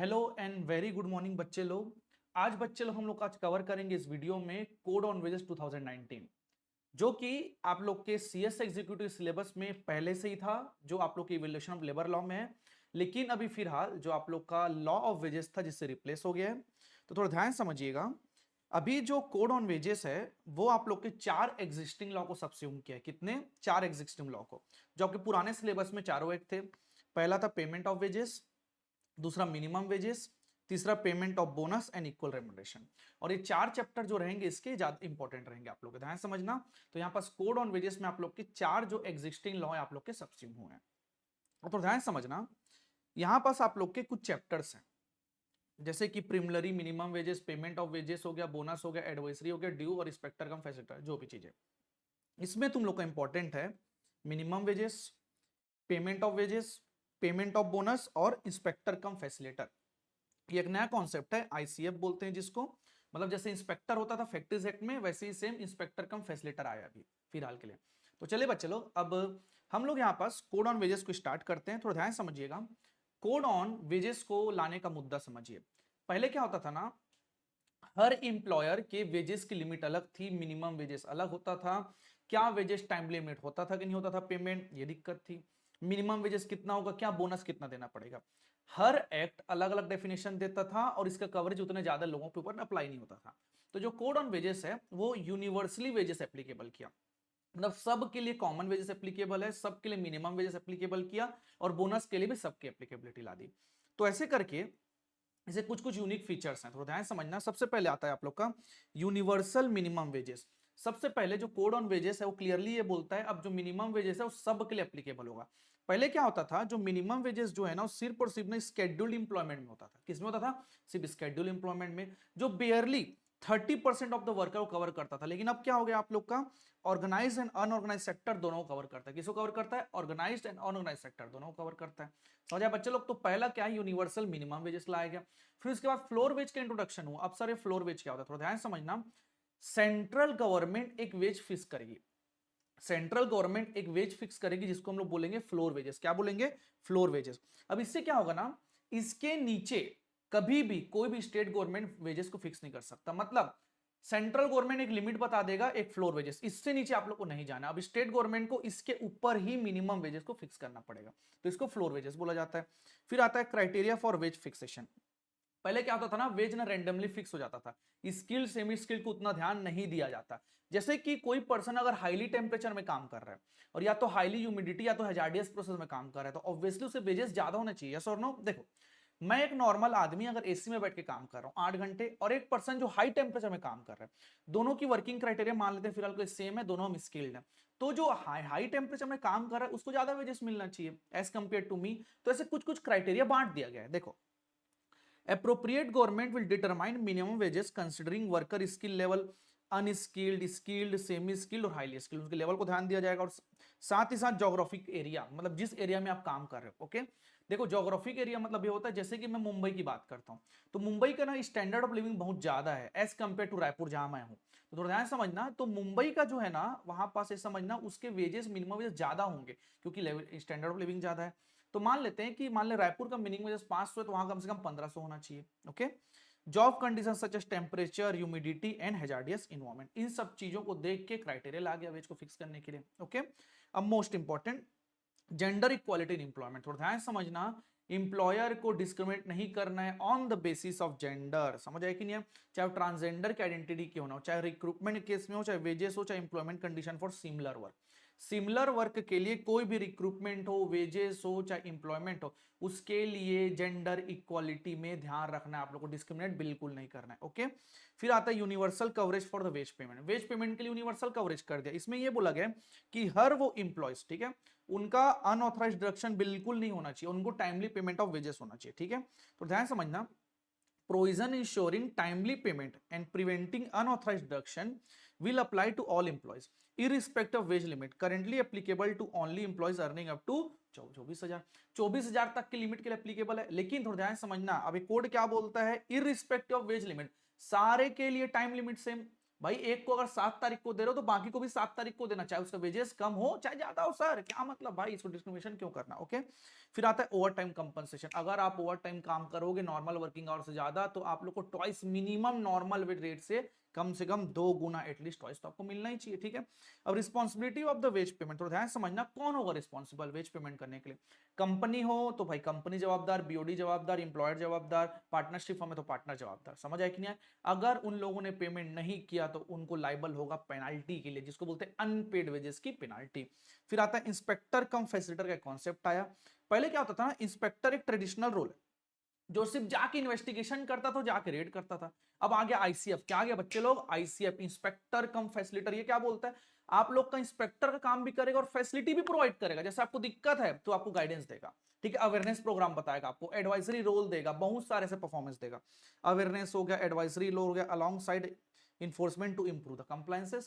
Hello and very good morning बच्चे लोग। आज बच्चे लोग हम लोग आज कवर करेंगे इस वीडियो में कोड ऑन वेजेस 2019, जो कि आप लोग के सीएस एग्जीक्यूटिव सिलेबस में पहले से ही था, जो आप लोग के इवैल्यूएशन ऑफ लेबर लॉ में है। लेकिन अभी फिलहाल जो आप लोग का लॉ ऑफ वेजेस था, जिससे रिप्लेस हो गया है। तो थोड़ा ध्यान समझिएगा। अभी जो कोड ऑन वेजेस है वो आप लोग के चार एग्जिस्टिंग लॉ को सबस्यूम किया है। कितने? चार एग्जिस्टिंग लॉ को, जो आपके पुराने सिलेबस में चारों एक थे। पहला था पेमेंट ऑफ वेजेस, दूसरा मिनिमम वेजेस, तीसरा payment of bonus and equal remuneration. और ये चार चैप्टर जो रहेंगे इसके ज्यादा इंपॉर्टेंट रहेंगे, आप लोग ध्यान समझना। तो यहाँ पास कोड ऑन वेजेस में आप लोग के चार जो एग्जिस्टिंग लॉ है आप लोग के सब्स्यूम हुए हैं। तो ध्यान समझना, यहाँ पास आप लोग के कुछ चैप्टर्स हैं, जैसे कि preliminary, minimum wages, payment of wages हो गया, बोनस हो गया, एडवाइजरी हो गया, ड्यू और इंस्पेक्टर कम फैसिलिटर, जो भी चीजें इसमें तुम लोग का इंपॉर्टेंट है minimum wages, payment of wages, payment of bonus और इंस्पेक्टर कम फैसिलिटर। ये एक नया कॉन्सेप्ट है, आईसीएफ बोलते हैं जिसको। मतलब जैसे इंस्पेक्टर होता था फैक्ट्रीज एक्ट में, वैसे ही सेम इंस्पेक्टर कम फैसिलिटर आया अभी फिलहाल के लिए। तो चलिए बच्चे लोग, अब हम लोग यहाँ पास कोड ऑन वेजेस को स्टार्ट करते हैं। थोड़ा ध्यान समझिएगा, कोड ऑन वेजेस को लाने का मुद्दा समझिए। पहले क्या होता था ना, हर इंप्लॉयर के वेजेस की लिमिट अलग थी, मिनिमम वेजेस अलग होता था। क्या वेजेस टाइम लिमिट होता था कि नहीं होता था पेमेंट, ये दिक्कत थी। मिनिमम वेजेस कितना होगा, क्या बोनस कितना देना पड़ेगा। हर एक्ट अलग अलग डेफिनेशन देता था और इसका कवरेज उतने ज्यादा लोगों के ऊपर अप्लाई नहीं होता था। तो जो कोड ऑन वेजेस है वो यूनिवर्सली वेजेस एप्लीकेबल किया, मतलब सब के लिए कॉमन वेजेस एप्लीकेबल है, सबके लिए मिनिमम वेजेस एप्लीकेबल किया और बोनस के लिए भी सबकी एप्लीकेबिलिटी ला दी। तो ऐसे करके इसे कुछ कुछ यूनिक फीचर्स हैं, थोड़ा ध्यान समझना। सबसे पहले आता है आप लोग का यूनिवर्सल मिनिमम वेजेस। सबसे पहले जो कोड ऑन वेजेस है वो क्लियरली ये बोलता है अब जो मिनिमम वेजेस है वो सब के लिए एप्लीकेबल होगा। पहले क्या होता था, जो मिनिमम वेजेस जो है ना वो सिर्फ और सिर्फ ना स्केड्यूल्ड इंप्लॉयमेंट में होता था। किसमें होता था? सिर्फ स्केड्यूल्ड इंप्लॉयमेंट में, जो बेयरली 30% ऑफ द वर्कर को कवर करता था। लेकिन अब क्या हो गया आप लोग का, ऑर्गेनाइज एंड अनऑर्गेनाइज सेक्टर दोनों को कवर करता है। किसको कवर करता है? ऑर्गेनाइज्ड एंड अनऑर्गेनाइज सेक्टर दोनों को कवर करता है। समझ आया बच्चे लोग? तो पहला क्या है, यूनिवर्सल मिनिमम वेजेस लाया गया। फिर उसके बाद फ्लोर वेज का इंट्रोडक्शन हुआ। अब सर ये फ्लोर वेज क्या होता है, थोड़ा ध्यान समझना। सेंट्रल गवर्नमेंट एक वेज फिक्स करेगी, सेंट्रल गवर्नमेंट एक वेज फिक्स करेगी जिसको हम लोग बोलेंगे फ्लोर वेजेस। क्या बोलेंगे? Floor wages. अब इससे क्या होगा ना, इसके नीचे कभी भी कोई भी स्टेट गवर्नमेंट वेजेस को फिक्स नहीं कर सकता। मतलब सेंट्रल गवर्नमेंट एक लिमिट बता देगा, एक फ्लोर वेजेस, इससे नीचे आप लोग को नहीं जाना। अब स्टेट गवर्नमेंट को इसके ऊपर ही मिनिमम वेजेस को फिक्स करना पड़ेगा, तो इसको फ्लोर वेजेस बोला जाता है। फिर आता है क्राइटेरिया फॉर वेज फिक्सेशन। पहले क्या होता था ना, वेज ना रैंडमली फिक्स हो जाता था, स्किल सेमी स्किल को उतना ध्यान नहीं दिया जाता। जैसे कि कोई पर्सन अगर हाईली टेम्परेचर में काम कर रहा है और या तो हाईली ह्यूमिडिटी या तो हैजार्डियस प्रोसेस में काम कर रहा है, तो ऑब्वियसली उसे वेजेस ज्यादा होना चाहिए, यस और नो। देखो, मैं एक नॉर्मल आदमी अगर एसी में बैठ के काम कर रहा हूं 8 घंटे, और एक पर्सन जो हाई टेम्परेचर में काम कर रहा है, दोनों की वर्किंग क्राइटेरिया मान लेते हैं फिलहाल कोई सेम है, दोनों हम स्किल्ड हैं, तो जो हाई टेम्परेचर में काम कर रहा है उसको ज्यादा वेजेस मिलना चाहिए एज कंपेयर टू मी। तो ऐसे कुछ कुछ क्राइटेरिया बांट दिया गया है। देखो, appropriate government will determine minimum wages considering worker skill level, unskilled, skilled, semi skilled और हाईली स्किल्ड, उनके लेवल को ध्यान दिया जाएगा। और साथ ही साथ जोग्राफिक एरिया, मतलब जिस एरिया में आप काम कर रहे हो। ओके, देखो जोग्राफिक एरिया मतलब ये होता है, जैसे कि मैं मुंबई की बात करता हूँ, तो मुंबई का ना स्टैंडर्ड ऑफ लिविंग बहुत ज्यादा है एज कंपेयर टू रायपुर जहां मैं हूँ। तो थोड़ा ध्यान समझना, तो मुंबई का जो है ना वहां पास ये समझना उसके वेजेस, मिनिमम वेजेस ज्यादा होंगे क्योंकि स्टैंडर्ड ऑफ लिविंग ज्यादा है। तो मान लेते हैं कि मान ले रायपुर का मिनिमम वेजेस 500 है, तो वहां कम से कम 1500 होना चाहिए। Okay, job condition such as temperature, humidity and hazardous environment, इन सब चीजों को देख के क्राइटेरिया ला गया वेज को फिक्स करने के लिए। ओके, अब most important, gender equality in employment. थोड़ा ध्यान समझना, इंप्लॉयर को डिस्क्रिमिनेट नहीं करना है on the basis of gender. समझ आए कि नहीं? चाहे वो ट्रांसजेंडर की आइडेंटिटी क्यों ना हो, चाहे रिक्रूटमेंट केस में हो, चाहे वेजेस हो, चाहे employment condition for similar work. Similar work के लिए कोई भी रिक्रूटमेंट हो, वेजेस हो, चाहे इंप्लॉयमेंट हो, उसके लिए जेंडर इक्वालिटी में ध्यान रखना है आप लोग को, डिस्क्रिमिनेट बिल्कुल नहीं करना है। ओके, फिर आता है universal coverage for the wage payment. Wage payment के लिए यूनिवर्सल कवरेज कर दिया। इसमें यह बोला गया कि हर वो इंप्लॉयज, ठीक है, उनका अनऑथराइज्ड डिडक्शन बिल्कुल नहीं होना चाहिए, उनको टाइमली पेमेंट ऑफ वेजेस होना चाहिए। ठीक है, तो ध्यान समझना, provision ensuring timely payment and preventing unauthorized deduction will apply to all employees irrespective of wage limit currently applicable to only employees earning up to 24,000 तक की लिमिट के लिए एप्लीकेबल है। लेकिन थोड़ा ध्यान समझना, अभी कोड क्या बोलता है, इररिस्पेक्टिव ऑफ वेज लिमिट, सारे के लिए टाइम लिमिट सेम। भाई एक को अगर 7 तारीख को दे रहे हो तो बाकी को भी 7 तारीख को देना, चाहे उसका वेजेस कम हो चाहे ज्यादा हो। सर क्या मतलब भाई, इसको डिस्क्रिमिनेशन क्यों करना। ओके, फिर आता है ओवर टाइम कंपनसेशन। अगर आप ओवर टाइम काम करोगे नॉर्मल वर्किंग आवर से ज्यादा, तो आप लोग को ट्वाइस मिनिमम नॉर्मल रेट से कम 2 गुना एटलीस्ट ट्वाइस तो आपको मिलना ही चाहिए। ठीक है, अब responsibility of the wage payment, थोड़ा ध्यान समझना, कौन होगा रिस्पॉन्सिबल वेज पेमेंट करने के लिए। कंपनी हो तो भाई कंपनी जवाबदार, बीओडी जवाबदार, इंप्लॉयर जवाबदार, पार्टनरशिप फॉर्म है तो पार्टनर जवाबदार। समझ आया कि नहीं? अगर उन लोगों ने पेमेंट नहीं किया तो उनको लाइबल होगा पेनाल्टी के लिए, जिसको बोलते हैं अनपेड वेजेस की पेनाल्टी। फिर आता है इंस्पेक्टर कम फैसिलिटेटर का कॉन्सेप्ट आया। पहले क्या होता था ना, इंस्पेक्टर एक ट्रेडिशनल रोल है जो सिर्फ जाके इन्वेस्टिगेशन करता था, जाके रेड करता था। अब आ गया आईसीएफ। क्या आ गया बच्चे लोग? आईसीएफ, इंस्पेक्टर कम फैसिलिटेटर। ये क्या बोलता है, आप लोग का इंस्पेक्टर का काम भी करेगा और फैसिलिटी भी प्रोवाइड करेगा। जैसे आपको दिक्कत है तो आपको गाइडेंस देगा, ठीक है, अवेयरनेस प्रोग्राम बताएगा, आपको एडवाइजरी रोल देगा, बहुत सारे से परफॉर्मेंस देगा। अवेयरनेस हो गया, एडवाइजरी रोल हो गया, alongside enforcement to improve the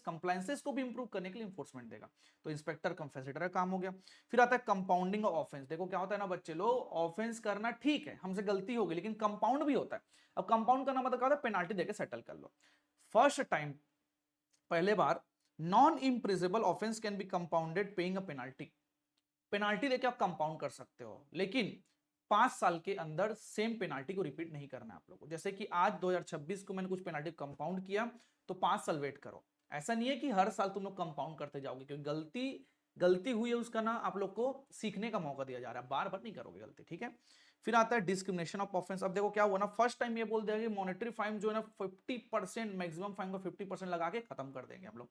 compliances को भी इंप्रूव करने के लिए इंफोर्समेंट देगा। तो इंस्पेक्टर कम फैसिलिटेटर का काम हो गया। फिर आता है कंपाउंडिंग ऑफ ऑफेंस। देखो क्या होता है ना बच्चे लोग, ऑफेंस करना ठीक है, हमसे गलती हो गई, लेकिन कंपाउंड भी होता है। अब कंपाउंड करना मतलब क्या होता है, पेनाल्टी देके सेटल कर लो। फर्स्ट टाइम, पहले बार, non imprisonable offence can be compounded paying a penalty. Penalty देके आप कंपाउंड कर सकते हो, लेकिन 5 साल के अंदर सेम पेनाल्टी को रिपीट नहीं करना है आप लोगों को। जैसे कि आज 2026 को मैंने कुछ पेनाल्टी कंपाउंड किया तो 5 साल वेट करो। ऐसा नहीं है कि हर साल तुम लोग कंपाउंड करते जाओगे, क्योंकि गलती गलती हुई है उसका ना आप लोग को सीखने का मौका दिया जा रहा है, बार बार नहीं करोगे गलती। ठीक है, फिर आता है डिस्क्रिमिनेशन ऑफ ऑफेंस। अब देखो क्या हुआ ना, फर्स्ट टाइम ये बोल दिया कि मॉनेटरी फाइन जो है ना 50%, मैक्सिमम फाइन को 50% लगा के खत्म कर देंगे हम लोग।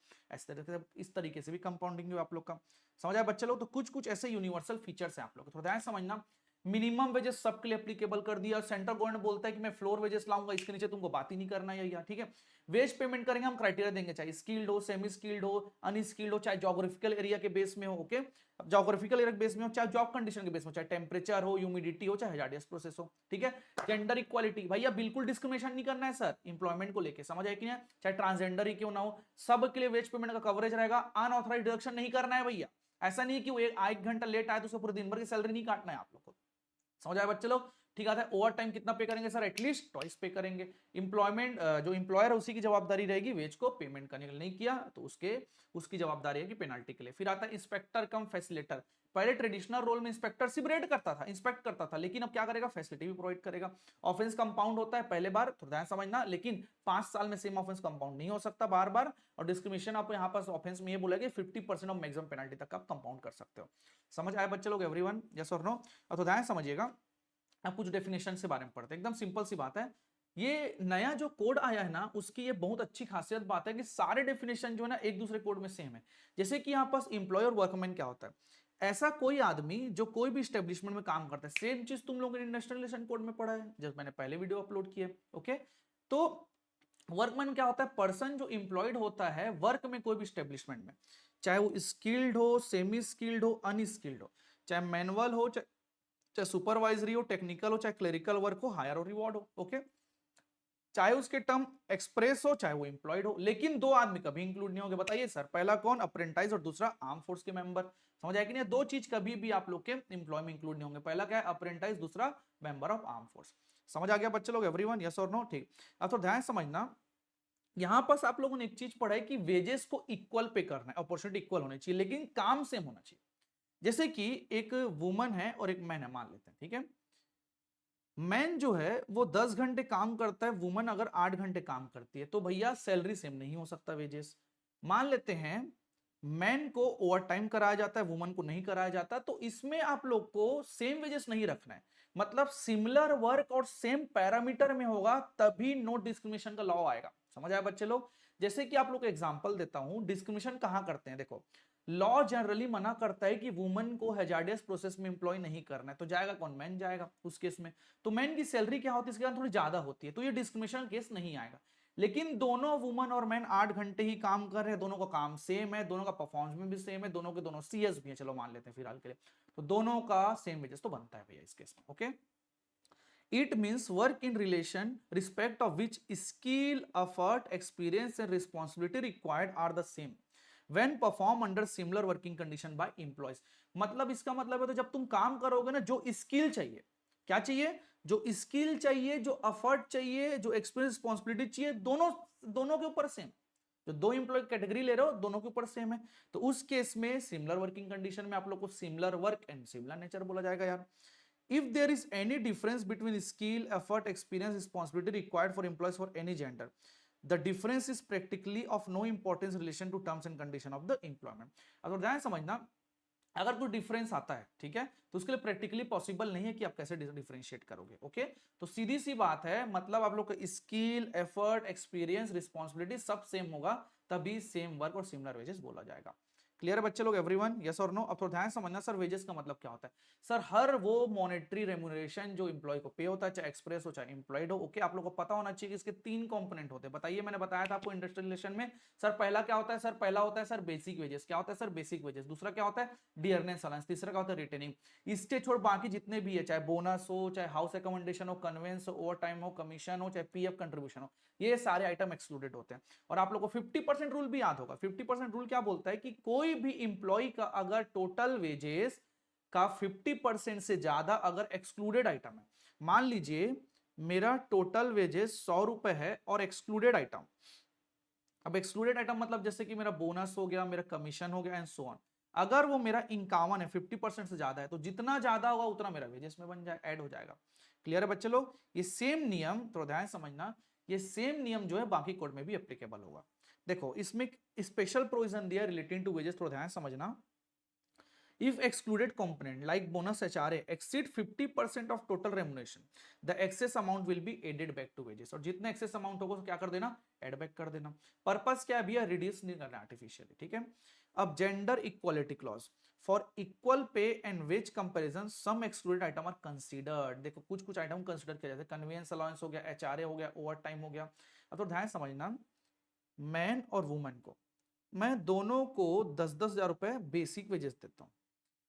इस तरीके से भी कंपाउंडिंग आप लोग का समझ आया बच्चे लोग। तो कुछ कुछ ऐसे यूनिवर्सल फीचर्स हैं आप लोग, थोड़ा ध्यान समझना। मिनिमम वेजेस सबके लिए एप्लीकेबल कर दिया। सेंट्रल गवर्नमेंट बोलता है कि मैं फ्लोर वेजेस लाऊंगा, इसके नीचे तुमको बात ही नहीं करना है। ठीक है, वेज पेमेंट करेंगे हम, क्राइटेरिया देंगे, चाहे स्किल्ड हो, सेमी स्किल्ड हो, अनस्किल्ड हो, चाहे जोग्राफिकल एरिया के बेस में हो। ओके, अब जोग्राफिकल एरिया के बेस में हो, चाहे जॉब कंडीशन के बेस में, चाहे टेम्परेचर हो, ह्यूमिडिटी हो, चाहे हजार्डियस प्रोसेस हो। ठीक है, जेंडर इक्वालिटी, भैया बिल्कुल डिस्क्रिमिनेशन नहीं करना है सर इंप्लॉयमेंट को लेकर, समझ आए कि नहीं? चाहे ट्रांसजेंडर ही क्यों ना हो, सबके लिए वेज पेमेंट का कवरेज रहेगा। अनऑथराइज्ड डिडक्शन नहीं करना है भैया। ऐसा नहीं है कि वो एक घंटा लेट आए तो उसको पूरे दिन भर की सैलरी नहीं काटना है आप लोग को। समझ आया बच्चे लोग? ठीक आता है, ओवर टाइम कितना पे करेंगे सर? एटलीस्ट ट्वाइस पे करेंगे। इंप्लॉयमेंट जो इंप्लॉयर है उसी की जवाबदारी रहेगी वेज को पेमेंट करने के लिए, नहीं किया तो उसकी जवाबदारी है कि पेनाल्टी के लिए। फिर आता है इंस्पेक्टर कम फैसिलिटेटर। पहले ट्रेडिशनल रोल में इंस्पेक्टर सिर्फ रेड करता था, इंस्पेक्ट करता था, लेकिन अब क्या करेगा, फैसिलिटी भी प्रोवाइड करेगा। ऑफेंस कंपाउंड होता है पहले बार, थोड़ा ध्यान समझना, लेकिन 5 साल में सेम ऑफेंस कंपाउंड नहीं हो सकता बार बार। और डिस्क्रिमिनेशन आप यहाँ पर ऑफेंस में ये बोला कि 50% ऑफ मैक्सिमम पेनाल्टी तक आप कंपाउंड कर सकते हो। समझ आया बच्चे लोग एवरीवन? यस और नो? और तो ध्यान समझिएगा, अब कुछ डेफिनेशन से बारे में पढ़ते हैं, एकदम सिंपल सी बात है। ये नया जो कोड आया है ना, उसकी ये बहुत अच्छी खासियत बात है कि सारे डेफिनेशन जो है ना एक दूसरे कोड में सेम है। जैसे कि यहाँ पास इंप्लॉय और वर्कमैन क्या होता है, ऐसा कोई आदमी जो कोई भी स्टेब्लिशमेंट में काम करता है, सेम चीज तुम लोगों ने इंडस्ट्रियल रिलेशन कोड में पढ़ा है, जब मैंने पहले वीडियो अपलोड किया। ओके, तो वर्कमैन क्या होता है, पर्सन जो इंप्लॉयड होता है वर्क में कोई भी स्टेब्लिशमेंट में, चाहे वो स्किल्ड हो, सेमी स्किल्ड हो, अनस्किल्ड हो, चाहे मैनुअल हो, चाहे सुपरवाइजरी हो, टेक्निकल हो, चाहे क्लरिकल वर्क हो, हायर और रिवॉर्ड हो। ओके, चाहे उसके टर्म एक्सप्रेस हो, चाहे वो इंप्लॉयड हो, लेकिन 2 आदमी कभी इंक्लूड नहीं होंगे। बताइए सर, पहला कौन? अप्रेंटाइज, और दूसरा आर्म फोर्स के मेंबर। समझ आया कि नहीं? 2 चीज कभी भी आप लोग के इंप्लॉय में इंक्लूड नहीं होंगे। पहला क्या है? अप्रेंटाइज, दूसरा मेंबर ऑफ आर्म फोर्स। समझ आ गया बच्चे लोग एवरीवन? यस और नो? ठीक, अब तो ध्यान समझना, यहां पास आप लोगों ने एक चीज पढ़ा है कि वेजेस को इक्वल पे करना है, अपॉर्चुनिटी इक्वल होनी चाहिए, लेकिन काम सेम होना चाहिए। जैसे कि एक वुमन है और एक मैन है, मान लेते हैं, ठीक है। मैन जो है वो 10 घंटे काम करता है, वुमन अगर 8 घंटे काम करती है, तो भैया सैलरी सेम नहीं हो सकता वेजेस। मान लेते हैं मैन को ओवर टाइम कराया जाता है, वुमन को नहीं कराया जाता, तो इसमें आप लोग को सेम वेजेस नहीं रखना है। मतलब सिमिलर वर्क और सेम पैरामीटर में होगा तभी नो डिस्क्रिमिनेशन का लॉ आएगा। समझ आया बच्चे लोग? जैसे कि आप लोग को एग्जांपल देता हूं, डिस्क्रिमिनेशन कहां करते हैं, देखो लॉ जनरली मना करता है कि वुमन को हैजार्डियस प्रोसेस में इंप्लॉय नहीं करना है, तो जाएगा कौन? मैन जाएगा उस केस में। तो मैन की सैलरी क्या होती है इसके बाद थोड़ी ज्यादा होती है, तो ये डिस्क्रिमिनेशन केस नहीं आएगा। लेकिन दोनों वुमन और मैन 8 घंटे ही काम कर रहे हैं, दोनों का काम सेम है, दोनों का परफॉर्मेंस में भी सेम है, दोनों के दोनों सीएस भी है, चलो मान लेते हैं फिलहाल के लिए, तो दोनों का सेम वेजेस तो बनता है भैया इस केस में। Okay, it means work in relation respect of which skill, effort, experience and responsibility required are the same when perform under similar working condition by employees। मतलब इसका मतलब है, तो जब तुम काम करोगे ना, जो स्किल चाहिए, क्या चाहिए? जो स्किल चाहिए, जो एफर्ट चाहिए, जो एक्सपीरियंस रिस्पॉन्सिबिलिटी चाहिए, दोनों दोनों के ऊपर सेम। जो दो एम्प्लॉय कैटेगरी ले रहे हो दोनों के ऊपर सेम है, तो उस केस में सिमिलर वर्किंग कंडीशन में आप लोग को similar work and similar nature बोला जाएगा यार। If there is any difference between skill, effort, experience, responsibility required for employees for any gender, the difference is practically of no importance in relation to terms and condition of the employment। अगर ध्यान समझना, अगर कोई difference आता है, ठीक है, तो उसके लिए प्रैक्टिकली पॉसिबल नहीं है कि आप कैसे डिफरेंशिएट करोगे। ओके, तो सीधी सी बात है, मतलब आप लोग का स्किल, एफर्ट, एक्सपीरियंस, रिस्पॉन्सिबिलिटी सब सेम होगा, तभी सेम वर्क और सिमिलर वेजेस बोला जाएगा। क्लियर है बच्चे लोग, एवरीवन, यस और नो? अब थोड़ा ध्यान समझना, सर वेजेस का मतलब क्या होता है? सर हर वो मॉनेटरी रेम्यूनरेशन जो एम्प्लॉय को पे होता है, चाहे एक्सप्रेस हो चाहे एम्प्लॉयड हो। ओके, आप लोगों को पता होना चाहिए कि इसके तीन कंपोनेंट होते हैं। बताइए, मैंने बताया था आपको इंडस्ट्रियल रिलेशन में, सर पहला क्या होता है? सर पहला होता है सर बेसिक वेजेस। क्या होता है सर? Basic wages. दूसरा क्या होता है? Dearness allowance. तीसरा क्या होता है? रिटेनिंग। इसके छोड़ बाकी जितने भी है, चाहे बोनस हो, चाहे हाउस अकोमोडेशन हो, कन्वेंस हो, ओवर टाइम हो, कमीशन हो, चाहे पीएफ कंट्रीब्यूशन हो, ये सारे आइटम एक्सक्लूडेड होते हैं। और आप लोग को 50% रूल भी याद होगा। 50% रूल क्या बोलता है कि कोई भी इंप्लॉय का अगर टोटल वेजेस का 50% से ज्यादा अगर एक्सक्लूडेड आइटम है, मान लीजिए मेरा टोटल वेजेस 100 रुपए है और एक्सक्लूडेड आइटम, अब एक्सक्लूडेड आइटम मतलब जैसे कि मेरा बोनस हो गया, मेरा कमीशन हो गया एंड सो ऑन, अगर वो मेरा 51 है, 50% से ज्यादा है, तो जितना ज्यादा होगा उतना मेरा वेजेस में बन जाए, ऐड हो जाएगा। क्लियर है बच्चे लोग? ये सेम नियम, थोड़ा ध्यान समझना, ये सेम नियम जो है बाकी कोड में भी एप्लीकेबल होगा। देखो इसमें स्पेशल प्रोविजन दिया रिलेटिंग टू वेजेस, थोड़ा ध्यान समझना। If excluded component like bonus HRA exceed 50% of total remuneration, the excess amount will be added back to wages। और जितना excess amount होगा तो क्या कर देना? Add back कर देना। पर्पस क्या है भैया? रिड्यूस नहीं करना आर्टिफिशियली, ठीक है। अब gender equality clause, for equal pay and wage comparison some excluded item are considered. देखो कुछ कुछ आइटम कंसीडर किया जाता है, कन्वेंस अलाउंस हो गया, एचआरए हो गया, ओवर टाइम हो गया। अब तो ध्यान समझना, मैन और वुमन को मैं दोनों को 10-10 हजार रुपए बेसिक वेजेस देता हूं,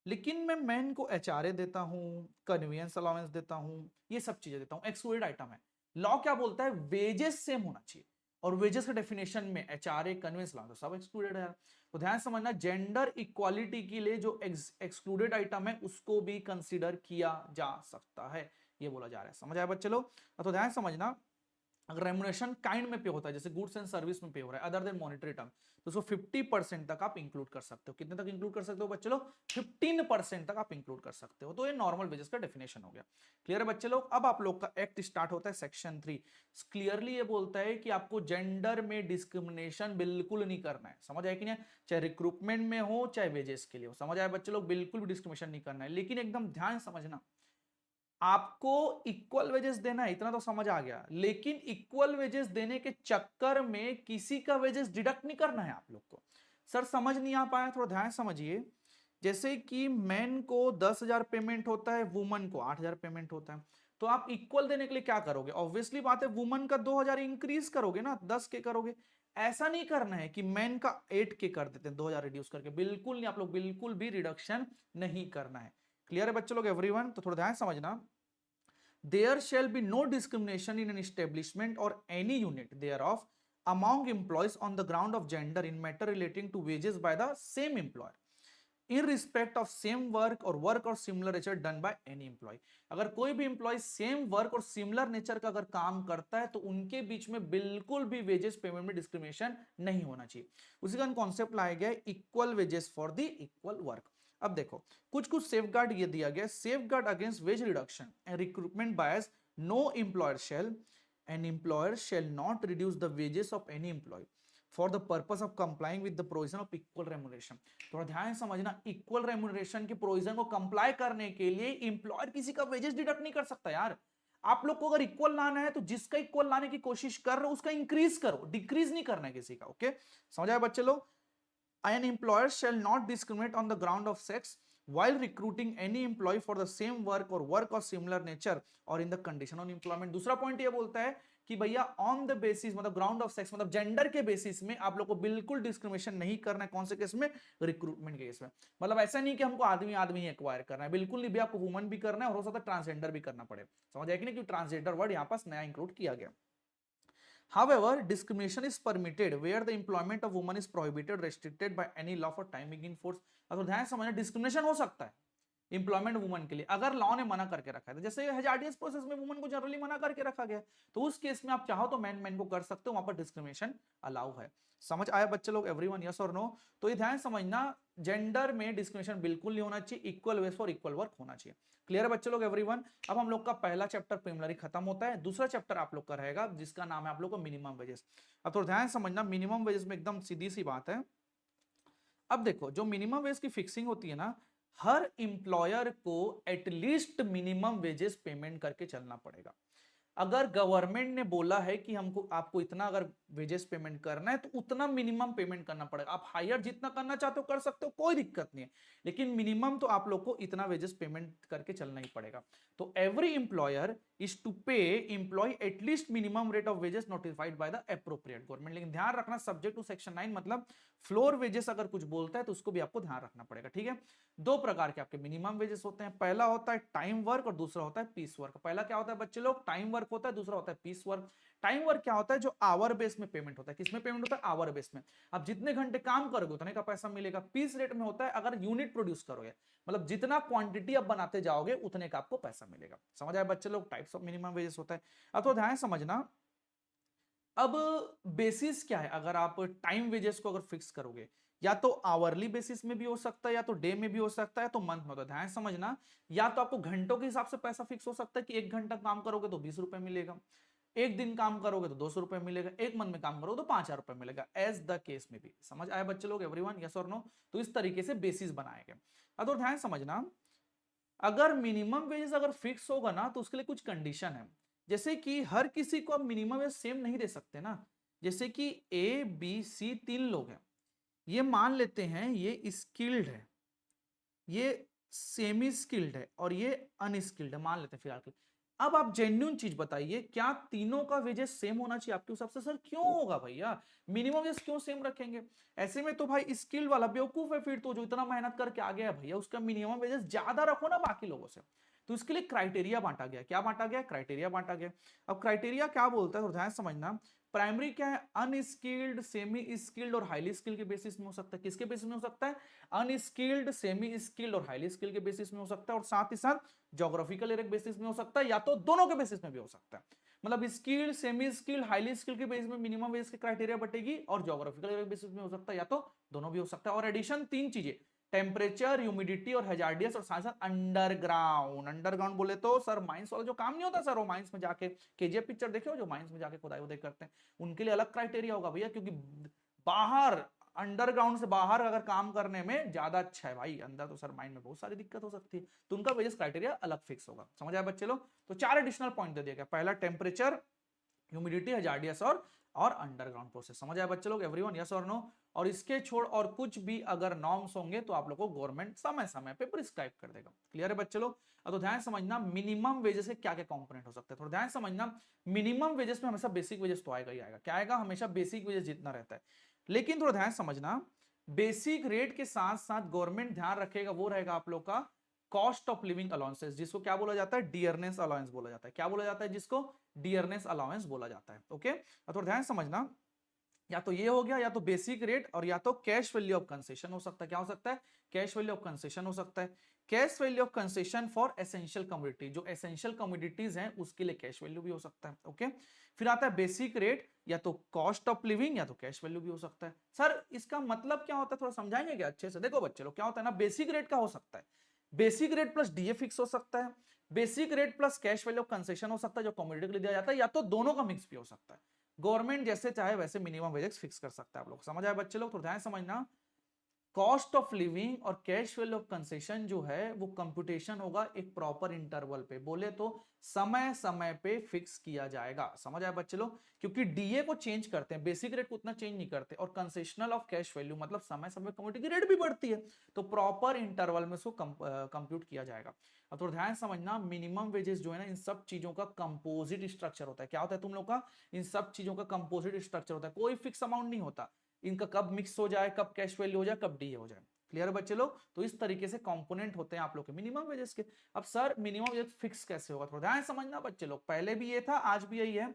लेकिन मैं मैन को एचआरए देता हूं, कन्वीनियंस अलाउंस देता हूं, ये सब चीजें देता हूं, एक्सक्लूडेड आइटम है। लॉ क्या बोलता है? वेजेस सेम होना चाहिए, और वेजेस के डेफिनेशन में एचआरए, कन्वीनियंस अलाउंस सब एक्सक्लूडेड है। तो ध्यान समझना, जेंडर इक्वालिटी के लिए जो एक्सक्लूडेड आइटम है उसको भी कंसीडर किया जा सकता है, ये बोला जा रहा है। समझ आया बच्चे लोग? तो ध्यान समझना, अगर रेमुनेशन काइंड में पे होता है, जैसे गुड्स एंड सर्विस में पे हो रहा है अदर देन मॉनेटरी टर्म, तो उसको 50% तक आप इंक्लूड कर सकते हो। कितने तक इंक्लूड कर सकते हो बच्चे लोग? 15% तक आप इंक्लूड कर सकते हो। तो ये नॉर्मल वेजेस का डेफिनेशन हो गया। क्लियर है बच्चे लोग? अब आप लोग का एक्ट स्टार्ट होता है सेक्शन 3। क्लियरली ये बोलता है कि आपको जेंडर में डिस्क्रिमिनेशन बिल्कुल नहीं करना है। समझ आया कि नहीं? चाहे रिक्रूटमेंट में हो चाहे वेजेस के लिए हो, समझ आया बच्चे लोग? बिल्कुल भी डिस्क्रिमिनेशन नहीं करना है। लेकिन एकदम ध्यान समझना, आपको इक्वल वेजेस देना है, इतना तो समझ आ गया, लेकिन इक्वल वेजेस देने के चक्कर में किसी का वेजेस डिडक्ट नहीं करना है आप लोग को। सर समझ नहीं आ पाया, थोड़ा ध्यान समझिए। जैसे कि मैन को 10,000 पेमेंट होता है, वुमन को 8,000 पेमेंट होता है, तो आप इक्वल देने के लिए क्या करोगे? ऑब्वियसली बात है, वुमन का 2,000 इंक्रीज करोगे ना, 10 के करोगे। ऐसा नहीं करना है कि मैन का 8 के कर देते हैं, 2,000 रिड्यूस करके, बिल्कुल नहीं, आप लोग बिल्कुल भी रिडक्शन नहीं करना है। क्लियर है बच्चे लोग, एवरीवन? तो थोड़ा ध्यान समझना, there shall be no discrimination in an establishment or any unit thereof among employees on the ground of gender in matter relating to wages by the same employer in respect of same work or work or similar nature done by any employee। अगर कोई भी employ same work और similar nature का अगर काम करता है तो उनके बीच में बिल्कुल भी वेजेस पेमेंट में डिस्क्रिमिनेशन नहीं होना चाहिए। उसी का कॉन्सेप्ट लाया गया equal wages for the equal work. अब देखो कुछ कुछ सेफगार्ड ये दिया गया, safeguard against wage reduction and recruitment bias, no employer shall, an employer shall not reduce the wages of any employee for the purpose of complying with the provision of equal remuneration। थोड़ा ध्यान समझना, equal remuneration के provision को comply करने के लिए employer किसी का वेजेस डिडक्ट नहीं कर सकता यार। आप लोग को अगर इक्वल लाना है तो जिसका इक्वल लाने की कोशिश कर रहे हो उसका इंक्रीज करो, डिक्रीज नहीं करना है किसी का। ओके, समझ आया बच्चे लोग? An employer shall not discriminate on the ground of sex while recruiting any employee for the same work or work of similar nature or in the condition of employment। दूसरा पॉइंट ये बोलता है कि भैया ऑन द बेसिस, मतलब ground of sex, मतलब gender के basis में आप लोग को बिल्कुल डिस्क्रिमिनेशन नहीं करना है। कौन से केस में? रिक्रूटमेंट के केस में। मतलब ऐसा नहीं कि हमको आदमी आदमी ही एक्वायर करना है, बिल्कुल नहीं भी, आपको वुमन भी करना है और हो सकता है ट्रांसजेंडर भी करना पड़े। समझ आया कि नहीं? कि ट्रांसजेंडर वर्ड यहाँ पास नया इंक्लूड किया गया। However, discrimination is permitted where the employment of woman is prohibited, restricted by any law for time being in force। अब तो ध्यान समझना, डिस्क्रिमिनेशन हो सकता है एम्प्लॉयमेंट वुमन के लिए, अगर लॉ ने मना करके रखा है, तो जैसे हजार्डियस प्रोसेस में वुमन को जनरली मना करके रखा गया, तो उस केस में आप चाहो तो मैन को कर सकते हो, वहां पर डिस्क्रिमिनेशन अलाउ है। समझ आया बच्चे लोग एवरीवन, यस और नो? तो ये ध्यान समझना, जेंडर में डिस्क्रिमिनेशन बिल्कुल नहीं होना चाहिए, equal ways for equal work होना चाहिए। क्लियर है बच्चे लोग एवरीवन? अब हम लोग का पहला चैप्टर प्रीलिमिनरी खत्म होता है, दूसरा चैप्टर आप लोग का रहेगा जिसका नाम है आप लोग को मिनिमम वेजेस। अब थोड़ा ध्यान समझना, मिनिमम वेजेस में एकदम सीधी सी बात है। अब देखो, जो मिनिमम वेज की फिक्सिंग होती है ना, हर इंप्लॉयर को एटलीस्ट मिनिमम वेजेस पेमेंट करके चलना पड़ेगा। अगर गवर्नमेंट ने बोला है कि हमको आपको इतना अगर वेजेस पेमेंट करना है, तो उतना मिनिमम पेमेंट करना पड़ेगा। आप हायर जितना करना चाहते हो कर सकते हो, कोई दिक्कत नहीं है, लेकिन मिनिमम तो आप लोग को इतना वेजेस पेमेंट करके चलना ही पड़ेगा। तो every employer is to pay employee at least minimum rate of wages notified by the appropriate government. लेकिन ध्यान रखना, सब्जेक्ट टू सेक्शन 9, मतलब फ्लोर वेजेस अगर कुछ बोलता है तो उसको भी आपको ध्यान रखना पड़ेगा, ठीक है? दो प्रकार के आपके मिनिमम वेजेस होते हैं, पहला होता है टाइम वर्क और दूसरा होता है पीस वर्क। पहला क्या होता है बच्चे लोग? टाइम वर्क होता है, दूसरा होता है पीस वर्क। टाइम वर्क क्या होता है? जो आवर बेस में पेमेंट होता है। किसमें पेमेंट होता है? आवर बेस में। आप जितने घंटे काम करोगे उतने का पैसा मिलेगा। पीस रेट में होता है अगर यूनिट प्रोड्यूस करोगे, मतलब जितना क्वांटिटी आप बनाते जाओगे उतने का आपको पैसा मिलेगा। समझ आए बच्चे लोग? टाइप्स ऑफ मिनिमम वेजेस होता है। अब तो ध्यान समझना, अब बेसिस क्या है? अगर आप टाइम वेजेस को अगर फिक्स करोगे, या तो आवरली बेसिस में भी हो सकता है, या तो डे में भी हो सकता है, तो मंथ में होता है। ध्यान समझना, या तो आपको घंटों के हिसाब से पैसा फिक्स हो सकता है कि 1 घंटा काम करोगे तो 20 रुपए मिलेगा, 1 दिन काम करोगे तो 200 रुपए मिलेगा, 1 मंथ में काम करोगे तो 5,000 रुपए मिलेगा, एज द केस में भी। समझ आए बच्चे लोग एवरीवन, यस और नो? तो इस तरीके से बेसिस बनाए गए। अब तो ध्यान समझना, अगर मिनिमम वेजेस अगर फिक्स होगा ना, तो उसके लिए कुछ कंडीशन है। जैसे कि हर किसी को आप मिनिमम वेज सेम नहीं दे सकते ना। जैसे कि ए बी सी 3 लोग हैं, ये मान लेते हैं ये स्किल्ड है, ये सेमी स्किल्ड है और ये अनस्किल्ड है, मान लेते हैं फिलहाल के लिए। अब आप जेन्युइन चीज बताइए, क्या तीनों का वेजेस सेम होना चाहिए आपके हिसाब से? सर क्यों होगा भैया, मिनिमम वेज क्यों सेम रखेंगे? ऐसे में तो भाई स्किल वाला बेवकूफ है फिर तो, जो इतना मेहनत करके आ गया है भैया, उसका मिनिमम वेजेस ज्यादा रखो ना बाकी लोगों से। तो इसके लिए क्राइटेरिया बांटा गया। क्या बांटा गया? क्राइटेरिया बांटा गया। अब क्राइटेरिया क्या बोलता है तो ध्यान समझना, प्राइमरी क्या है? अनस्किल्ड, सेमी स्किल्ड और हाईली स्किल्ड के बेसिस में हो सकता है। किसके बेसिस में हो सकता है? अनस्किल्ड, सेमी स्किल्ड और हाईली स्किल्ड के बेसिस में हो सकता है, और साथ ही साथ ज्योग्राफिकल एरिया के बेसिस में हो सकता है, या तो दोनों के बेसिस में भी हो सकता है। मतलब skilled, semi skilled, highly skilled के बेसिस में मिनिमम वेज की क्राइटेरिया बटेगी, और ज्योग्राफिकल एरिया के बेसिस में हो सकता है, या तो दोनों भी हो सकता है। और एडिशन 3 चीजें, टेम्परेचर, ह्यूमिडिटी और हैजार्डियस, और साथ साथ अंडरग्राउंड। अंडरग्राउंड बोले तो सर माइंस वाला जो काम नहीं होता सर, वो माइंस में जाके, केजीएफ पिक्चर देखे हो जो माइंस में जाके खुदाई उदाई करते हैं, उनके लिए अलग क्राइटेरिया होगा भैया, क्योंकि बाहर, अंडरग्राउंड से बाहर अगर काम करने में ज्यादा अच्छा है भाई, अंदर तो सर माइंड में बहुत सारी दिक्कत हो सकती है, तो उनका वेजेस क्राइटेरिया अलग फिक्स होगा। समझ आया बच्चे लोग? तो 4 एडिशनल पॉइंट दे दिया गया, पहला टेम्परेचर, ह्यूमिडिटी, हजार्डियस और अंडरग्राउंड प्रोसेस। समझ आया बच्चे लोग एवरीवन, यस और नो? और इसके छोड़ और कुछ भी अगर नॉर्म्स होंगे तो आप लोग को गवर्नमेंट समय समय पे प्रिस्क्राइब कर देगा। क्लियर है बच्चे लोग? अब तो ध्यान समझना, मिनिमम वेजेस के क्या क्या कंपोनेंट हो सकते हैं, थोड़ा ध्यान समझना। मिनिमम वेजेस में हमेशा बेसिक वेजेस तो आएगा ही आएगा। क्या आएगा? हमेशा बेसिक वेजेस जितना रहता है। लेकिन थोड़ा ध्यान समझना, बेसिक रेट के साथ साथ गवर्नमेंट ध्यान रखेगा, वो रहेगा आप लोग का कॉस्ट ऑफ लिविंग अलाउंसेस, जिसको क्या बोला जाता है? डियरनेस अलाउंस बोला जाता है। क्या बोला जाता है जिसको? डियरनेस अलाउंस बोला जाता है। ओके, अब थोड़ा ध्यान समझना, या तो ये हो गया, या तो बेसिक रेट, और या तो कैश वैल्यू ऑफ कंसेशन हो सकता है। क्या हो सकता है? कैश वैल्यू ऑफ कंसेशन हो सकता है। Cash value of concession for essential commodity, जो एसेंशियल कमोडिटीज हैं उसके लिए कैश वैल्यू भी हो सकता है। ओके, फिर आता है बेसिक रेट, या तो कॉस्ट ऑफ लिविंग, या तो कैश वैल्यू भी हो सकता है। सर इसका मतलब क्या होता है, थोड़ा समझाएंगे क्या अच्छे से? देखो बच्चे लोग, क्या होता है ना, बेसिक रेट का हो सकता है basic rate plus DA fix हो सकता है, basic rate plus cash value of concession हो सकता है जो कमोडिटी के लिए दिया जाता है, या तो दोनों का मिक्स भी हो सकता है। गवर्नमेंट जैसे चाहे वैसे मिनिमम वेजेस फिक्स कर सकता है। आप लोग समझ आए बच्चे लोग? तो ध्यान समझना, कॉस्ट ऑफ लिविंग और कैश वैल्यू ऑफ कंसेशन जो है वो कंप्यूटेशन होगा एक प्रॉपर इंटरवल पे, बोले तो समय समय पे फिक्स किया जाएगा। समझ आया बच्चे लोग? क्योंकि डीए को चेंज करते हैं, बेसिक रेट को उतना चेंज नहीं करते, और कंसेशनल ऑफ कैश वैल्यू मतलब समय समय कमोडिटी की रेट भी बढ़ती है, तो प्रॉपर इंटरवल में उसको कंप्यूट किया जाएगा। अब तो ध्यान समझना, मिनिमम वेजेस जो है ना, इन सब चीजों का कंपोजिट स्ट्रक्चर होता है। क्या होता है तुम लोग का? इन सब चीजों का कंपोजिट स्ट्रक्चर होता है, कोई फिक्स अमाउंट नहीं होता। इनका कब मिक्स हो जाए, कब कैश वैल्यू हो जाए, कब डीए हो जाए। क्लियर है बच्चे लोग? तो इस तरीके से कंपोनेंट होते हैं आप लोग के मिनिमम वेजेस के। अब सर मिनिमम वेजेस फिक्स कैसे होगा, थोड़ा ध्यान समझना बच्चे लोग, पहले भी ये था आज भी यही है।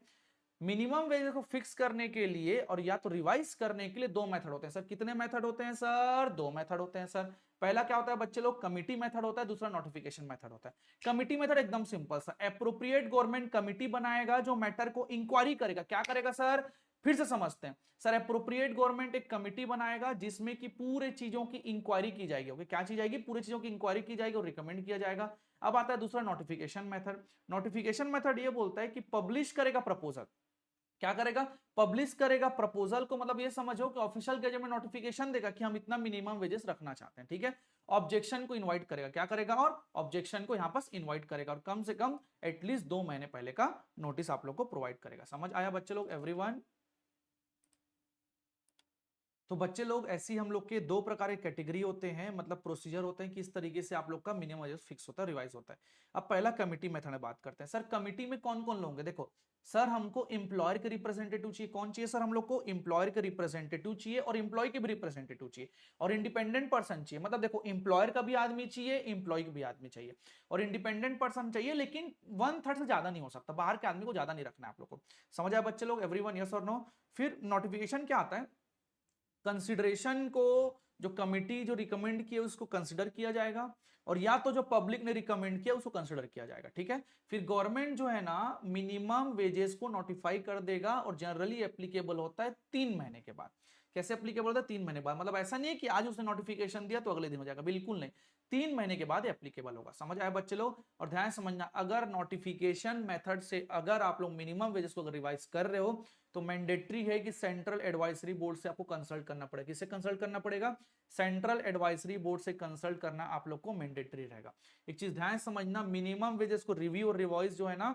मिनिमम वेजेस को फिक्स करने के लिए और या तो रिवाइज करने के लिए दो मेथड होते हैं सर। कितने मेथड होते हैं सर? दो मेथड होते हैं सर। पहला क्या होता है बच्चे लोग? कमिटी मेथड होता है, दूसरा नोटिफिकेशन मेथड होता है। कमिटी मेथड एकदम सिंपल सा, एप्रोप्रिएट गवर्नमेंट कमिटी बनाएगा जो मैटर को इंक्वायरी करेगा। क्या करेगा सर? फिर से समझते हैं सर। एप्रोप्रिएट गवर्नमेंट एक कमिटी बनाएगा जिसमें कि पूरे चीजों की इंक्वायरी की जाएगी। ओके, क्या चीज आएगी? पूरी चीजों की इंक्वायरी की जाएगी और रिकमेंड किया जाएगा। अब आता है दूसरा नोटिफिकेशन मेथड। नोटिफिकेशन मेथड ये बोलता है कि पब्लिश करेगा प्रपोजल। क्या करेगा? पब्लिश करेगा प्रपोजल को, मतलब ये समझो कि ऑफिशियल गजट में नोटिफिकेशन देगा कि हम इतना मिनिमम वेजेस रखना चाहते हैं, ठीक है। ऑब्जेक्शन को इनवाइट करेगा। क्या करेगा? और ऑब्जेक्शन को यहां पास इनवाइट करेगा और कम से कम एटलीस्ट 2 महीने पहले का नोटिस आप लोग को प्रोवाइड करेगा। समझ आया बच्चे लोग एवरीवन? तो बच्चे लोग ऐसी हम लोग के दो प्रकार के कैटेगरी होते हैं, मतलब प्रोसीजर होते हैं, किस तरीके से आप लोग का मिनिमम वेजेस फिक्स होता है, रिवाइज होता है। अब पहला कमिटी मेथड में बात करते हैं। सर कमिटी में कौन कौन लोग होंगे? देखो सर, हमको एम्प्लॉयर के रिप्रेजेंटेटिव चाहिए। कौन चाहिए सर? हम लोग को एम्प्लॉयर के रिप्रेजेंटेटिव चाहिए और एम्प्लॉय के भी रिप्रेजेंटेटिव चाहिए और इंडिपेंडेंट पर्सन चाहिए। मतलब देखो, एम्प्लॉयर का भी आदमी चाहिए, एम्प्लॉय का भी आदमी चाहिए और इंडिपेंडेंट पर्सन चाहिए, लेकिन 1/3 से ज्यादा नहीं हो सकता। बाहर के आदमी को ज्यादा नहीं रखना है आप लोग को। समझ आया बच्चे लोग एवरीवन? यस और नो? फिर नोटिफिकेशन क्या आता है? कंसिडरेशन को जो कमिटी जो रिकमेंड किया उसको कंसिडर किया जाएगा और या तो जो पब्लिक ने रिकमेंड किया उसको कंसिडर किया जाएगा, ठीक है। फिर गवर्नमेंट जो है ना मिनिमम वेजेस को नोटिफाई कर देगा और जनरली एप्लीकेबल होता है 3 महीने के बाद। कैसे एप्लीकेबल होता है? 3 महीने बाद। मतलब ऐसा नहीं है कि आज उसने नोटिफिकेशन दिया तो अगले दिन हो जाएगा, बिल्कुल नहीं। 3 महीने के बाद एप्लीकेबल होगा। समझ आया बच्चे लोग? और ध्यान समझना, अगर नोटिफिकेशन मेथड से अगर आप लोग मिनिमम वेजेस को रिवाइज कर रहे हो तो मैंडेटरी है कि सेंट्रल एडवाइजरी बोर्ड से आपको कंसल्ट करना पड़ेगा। किससे कंसल्ट करना पड़ेगा? सेंट्रल एडवाइजरी बोर्ड से कंसल्ट करना आप लोग को मैंडेटरी रहेगा। एक चीज ध्यान समझना, मिनिमम वेजेस को रिव्यू और रिवाइज जो है ना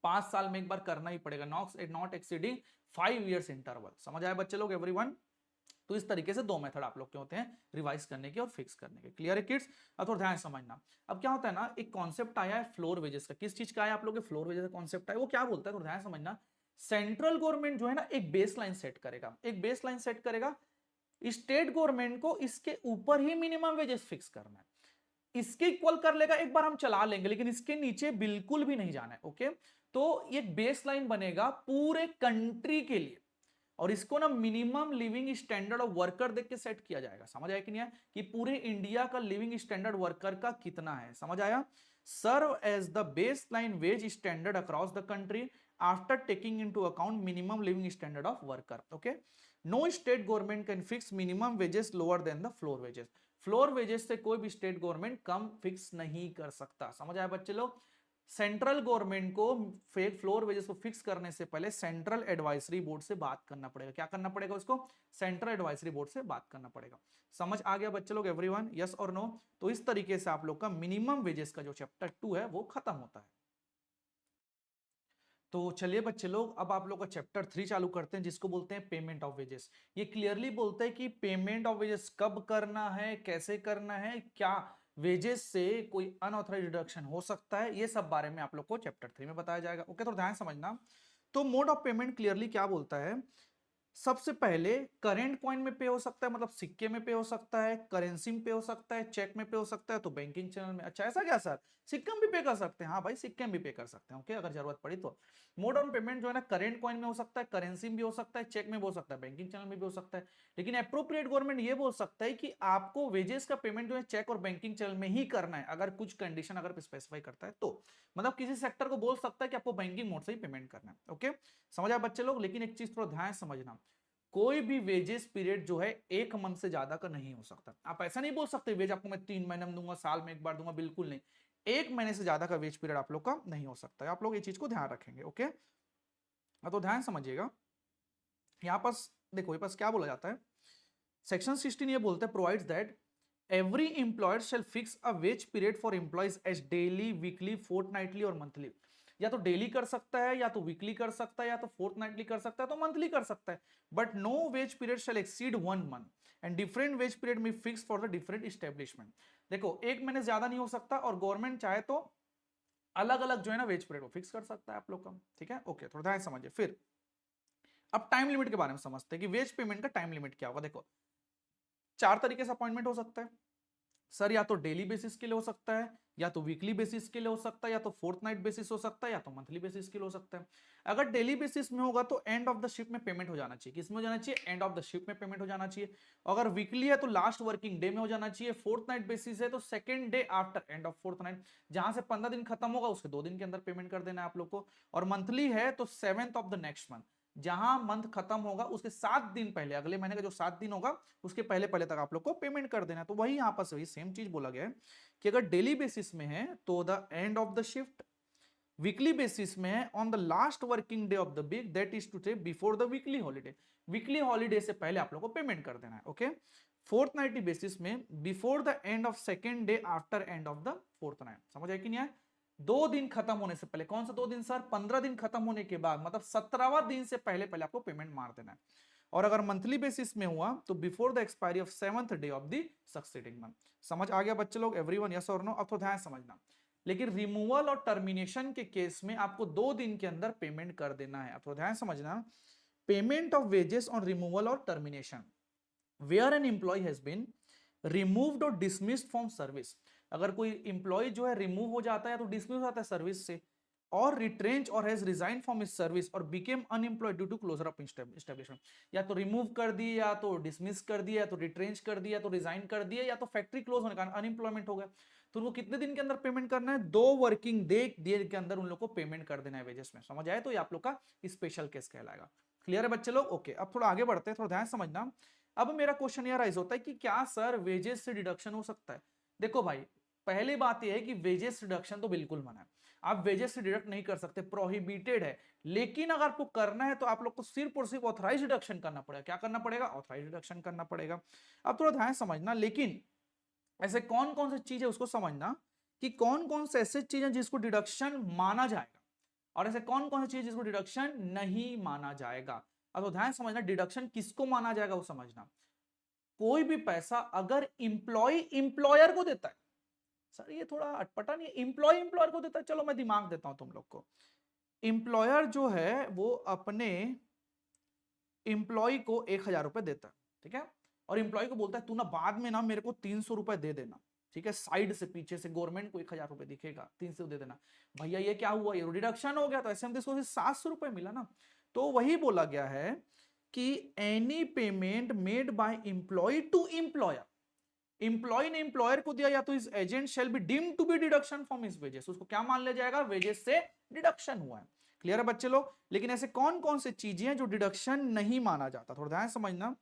5 साल में एक बार करना ही पड़ेगा, नॉट एक्सीडिंग 5 years इंटरवल। समझ आया बच्चे लोग एवरीवन? तो इस तरीके से दो मेथड आप लोग के होते हैं रिवाइज करने के और फिक्स करने के। क्लियर है किड्स? अब थोड़ा ध्यान समझना। अब क्या होता है ना, एक कॉन्सेप्ट आया है फ्लोर वेजेस का। किस चीज का आया आप लोग के? फ्लोर वेजेस का कॉन्सेप्ट आया। वो क्या बोलता है? थोड़ा ध्यान समझना। सेंट्रल गवर्नमेंट जो है ना एक बेस लाइन सेट करेगा, एक बेस लाइन सेट करेगा। स्टेट गवर्नमेंट को इसके ऊपर ही मिनिमम वेजेस फिक्स करना है। इसके इक्वल कर लेगा, एक बार हम चला लेंगे, लेकिन इसके नीचे बिल्कुल भी नहीं जाना है। ओके, तो एक बेस लाइन बनेगा पूरे कंट्री के लिए और इसको ना minimum living standard of worker देख के सेट किया जाएगा। समझ आया कि नहीं? कि पूरे इंडिया का लिविंग स्टैंडर्ड वर्कर का कितना है। समझ आया? Serve as the base line wage standard across the country after taking into account minimum living standard of worker. Okay, no state government can fix minimum wages lower than the floor wages. Floor wages से कोई भी state government कम fix नहीं कर सकता। समझ आया बच्चे लोग? सेंट्रल गवर्नमेंट को फ्लोर वेजेस को फिक्स करने से पहले सेंट्रल एडवाइजरी बोर्ड से बात करना पड़ेगा। क्या करना पड़ेगा उसको? सेंट्रल एडवाइजरी बोर्ड से बात करना पड़ेगा। समझ आ गया बच्चे लोग एवरीवन? यस और नो? तो इस तरीके से आप लोग का मिनिमम वेजेस का जो चैप्टर 2 है वो खत्म होता है। तो चलिए बच्चे लोग, अब आप लोग का चैप्टर 3 चालू करते हैं जिसको बोलते हैं पेमेंट ऑफ वेजेस। ये क्लियरली बोलता है कि पेमेंट ऑफ वेजेस कब करना है, कैसे करना है, क्या वेजेस से कोई अनऑथराइज्ड डिडक्शन हो सकता है, ये सब बारे में आप लोग को चैप्टर 3 में बताया जाएगा। ओके, तो ध्यान समझना। तो मोड ऑफ पेमेंट क्लियरली क्या बोलता है? सबसे पहले करेंट कॉइन में पे हो सकता है, मतलब सिक्के में पे हो सकता है, करेंसी में पे हो सकता है, चेक में पे हो सकता है, तो बैंकिंग चैनल में। अच्छा ऐसा क्या सर? सिक्के में भी पे कर सकते हैं? हाँ भाई, सिक्के में भी पे कर सकते हैं। ओके, अगर जरूरत पड़ी तो। मोड ऑन पेमेंट जो है ना करेंट कॉइन में हो सकता है, करेंसी में भी हो सकता है, चेक में भी हो सकता है, बैंकिंग चैनल में भी हो सकता है। लेकिन अप्रोप्रिएट गवर्नमेंट ये बोल सकता है कि आपको वेजेस का पेमेंट जो है चेक और बैंकिंग चैनल में ही करना है, अगर कुछ कंडीशन अगर स्पेसिफाई करता है तो। मतलब किसी सेक्टर को बोल सकता है कि आपको बैंकिंग मोड से ही पेमेंट करना है। ओके, समझ आया बच्चे लोग? लेकिन एक चीज थोड़ा ध्यान समझना, कोई भी वेजेस पीरियड जो है 1 मंथ से ज्यादा का नहीं हो सकता। आप ऐसा नहीं बोल सकते वेज आपको मैं 3 महीने में दूंगा, साल में एक बार दूंगा, बिल्कुल नहीं। 1 महीने से ज्यादा का वेज पीरियड आप लोग का नहीं हो सकता है। आप लोग ये चीज को ध्यान रखेंगे। ओके, तो ध्यान समझिएगा। यहां पास देखो, ये पास क्या बोला जाता है, सेक्शन 16 ये बोलते हैं provides that every employer shall fix a wage period for employees as daily, weekly, fortnightly और मंथली। या तो डेली कर सकता है, या तो वीकली कर सकता है, या तो फोर्टनाइटली कर सकता है, तो मंथली कर सकता है। But no wage period shall exceed 1 month and different wage period में fix for the different establishment. देखो 1 महीने से ज्यादा नहीं हो सकता और गवर्नमेंट चाहे तो अलग अलग जो है ना वेज पीरियड को फिक्स कर सकता है आप लोग का। ठीक है, ओके, थोड़ा ध्यान समझिए। फिर अब टाइम लिमिट के बारे में समझते हैं कि वेज पेमेंट का टाइम लिमिट क्या होगा। देखो 4 तरीके से अपॉइंटमेंट हो सकता है। सर या तो डेली बेसिस के लिए हो सकता है, या तो वीकली बेसिस के लिए हो सकता है, या तो फोर्थ बेसिस हो सकता है, या तो मंथली बेसिस के लिए हो सकता है। अगर डेली बेसिस में होगा तो एंड ऑफ द शिफ्ट में पेमेंट हो जाना चाहिए। किसमें हो जाना चाहिए? एंड ऑफ द शिफ्ट में पेमेंट हो जाना चाहिए। अगर वीकली है तो लास्ट वर्किंग डे में हो जाना चाहिए। फोर्थ बेसिस है तो second day after end of fourth night, जहां से 15 दिन खत्म होगा उसके 2 दिन के अंदर पेमेंट कर देना है आप लोग को। और मंथली है तो 7th of the next month, जहां मंथ खत्म होगा उसके 7 दिन पहले, अगले महीने का जो 7 दिन होगा उसके पहले पहले तक आप लोग को पेमेंट कर देना है। तो वही यहां पर वही सेम चीज बोला गया है कि अगर डेली बेसिस में है तो the end of the shift, weekly basis में है on the last working day of the week, that is to say before the weekly holiday, weekly holiday से पहले आप लोग को पेमेंट कर देना है। ओके, फोर्थ बेसिस में before the end of second day after end of the fortnight. समझ आए कि नहीं आए? 2 दिन खत्म होने से पहले। कौन सा 2 दिन सर? 15 दिन खत्म होने के बाद, मतलब 17वां दिन से पहले पहले आपको पेमेंट मार देना है। और अगर मंथली बेसिस में हुआ तो before the expiry of 7th day of the succeeding month. समझ आ गया बच्चे लोग? एवरीवन यस और नो? अब तो ध्यान समझना। लेकिन रिमूवल और टर्मिनेशन के केस में आपको 2 दिन के अंदर पेमेंट कर देना है। अब तो ध्यान समझना। Payment of wages on removal or termination, where an employee has been removed or dismissed from service, अगर कोई इंप्लॉय जो है रिमूव हो जाता है तो डिसमिस हो जाता है सर्विस से, or retrench or has resign from his service or became unemployed due to closure of establishment, या तो रिमूव कर दिए, या तो डिसमिस कर दिया, या तो रिट्रेंच कर दिया, या तो रिजाइन कर दिया, या तो फैक्ट्री क्लोज होने का अनएम्प्लॉयमेंट हो गया, तो उनको कितने दिन के अंदर पेमेंट करना है? 2 वर्किंग डे के अंदर उन लोग को पेमेंट कर देना है वेजेस में। समझ आए? तो ये आप लोग का स्पेशल केस कहलाएगा। क्लियर है बच्चे लोग? ओके, अब थोड़ा आगे बढ़ते हैं, थोड़ा ध्यान समझना। अब मेरा क्वेश्चन यह राइज होता है कि क्या सर वेजेस से डिडक्शन हो सकता है? देखो भाई, पहली बात यह है कि वेजेस डिडक्शन तो बिल्कुल मना है, आप वेजेस से डिडक्ट नहीं कर सकते, प्रोहिबिटेड है। लेकिन अगर आपको करना है तो आप लोग को सिर्फ और सिर्फ ऑथराइज डिडक्शन करना पड़ेगा। क्या करना पड़ेगा? ऑथराइज डिडक्शन करना पड़ेगा। अब थोड़ा ध्यान समझना, लेकिन ऐसे कौन कौन सी चीज है उसको समझना, कि कौन कौन से ऐसे चीज है जिसको डिडक्शन माना जाएगा और ऐसे कौन कौन सी चीज जिसको डिडक्शन नहीं माना जाएगा। अब तो ध्यान समझना, डिडक्शन किसको माना जाएगा वो समझना। कोई भी पैसा अगर इंप्लॉय इंप्लॉयर को देता है, सर ये थोड़ा अटपटा नहीं है, इंप्लॉय इंप्लॉयर को देता है, चलो मैं दिमाग देता हूं तुम लोग को। इंप्लॉयर जो है वो अपने इंप्लॉय को 1000 रुपए देता है, ठीक है, और इंप्लॉय को बोलता है तू ना बाद में ना मेरे को 300 रुपए दे देना, ठीक है, साइड से पीछे से गवर्नमेंट को 1000 रुपए दिखेगा, 300 दे देना। भैया ये क्या हुआ? ये डिडक्शन हो गया, तो ऐसे हम इसको 700 रुपए मिला ना। तो वही बोला गया है कि any payment made by employee to employer, employee ने इंप्लॉयर को दिया या तो इस agent shall be deemed to be deduction from his wages, उसको क्या मान लिया जाएगा? वेजेस से डिडक्शन हुआ है। क्लियर है बच्चे लोग? लेकिन ऐसे कौन कौन से चीजें हैं जो डिडक्शन नहीं माना जाता? थोड़ा ध्यान समझना।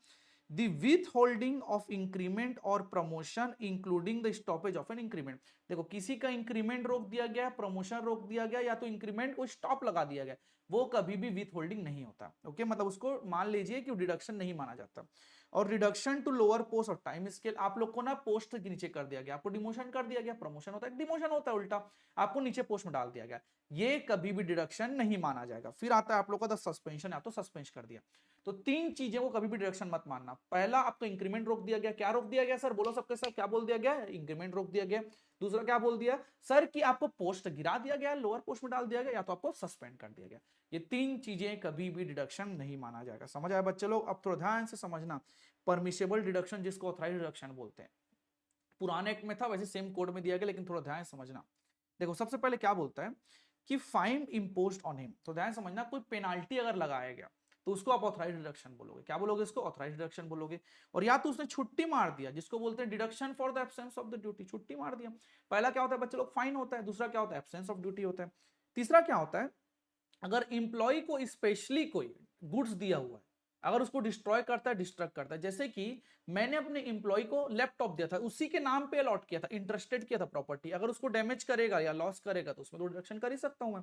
The withholding of increment और promotion including the stoppage of an increment, देखो किसी का इंक्रीमेंट रोक दिया गया, प्रमोशन रोक दिया गया, या तो इंक्रीमेंट को स्टॉप लगा दिया गया, वो कभी भी विथ होल्डिंग नहीं होता। ओके, मतलब उसको मान लीजिए कि डिडक्शन नहीं माना जाता। और रिडक्शन टू लोअर पोस्ट और टाइम स्केल, आप लोग को ना पोस्ट के नीचे कर दिया गया, आपको डिमोशन कर दिया गया, प्रमोशन होता है, डिमोशन होता है उल्टा, आपको नीचे पोस्ट में डाल दिया गया, ये कभी भी डिडक्शन नहीं माना जाएगा। फिर आता है आप लोग का द सस्पेंशन, आप तो सस्पेंड कर दिया। तो 3 चीजें को कभी भी डिडक्शन मत मानना। पहला, आपको इंक्रीमेंट रोक दिया गया। क्या रोक दिया गया सर? बोलो सबके साथ, क्या बोल दिया गया? इंक्रीमेंट रोक दिया गया। दूसरा क्या बोल दिया सर? कि आपको पोस्ट गिरा दिया गया, लोअर पोस्ट में डाल दिया गया, या तो आपको सस्पेंड कर दिया गया। ये 3 चीजें कभी भी डिडक्शन नहीं माना जाएगा। समझ आया बच्चे लोग? अब थोड़ा ध्यान से समझना। परमिसेबल डिडक्शन जिसको ऑथराइज्ड डिडक्शन बोलते हैं, पुराने एक्ट में था, वैसे सेम कोड में दिया गया, लेकिन थोड़ा ध्यान समझना। देखो सबसे पहले क्या बोलता है कि फाइन इम्पोज्ड ऑन हिम, तो ध्यान समझना, कोई पेनाल्टी अगर लगाया गया तो उसको आप ऑथराइज्ड डिडक्शन बोलोगे। क्या बोलोगे? इसको ऑथराइज्ड डिडक्शन बोलोगे। और या तो उसने छुट्टी मार दिया, जिसको बोलते हैं deduction for the absence of the duty, छुट्टी मार दिया। पहला क्या होता है बच्चे लोग? फाइन होता है। दूसरा क्या होता है? एब्सेंस ऑफ ड्यूटी होता है। तीसरा क्या होता है? अगर इंप्लॉय को स्पेशली कोई गुड्स दिया हुआ है, अगर उसको डिस्ट्रॉय करता है, डिस्ट्रक्ट करता है, जैसे कि मैंने अपने इंप्लॉय को लैपटॉप दिया था, उसी के नाम पे अलॉट किया था, इंटरेस्टेड किया था प्रॉपर्टी, अगर उसको डैमेज करेगा या लॉस करेगा तो उसमें तो डिडक्शन कर ही सकता हूं मैं।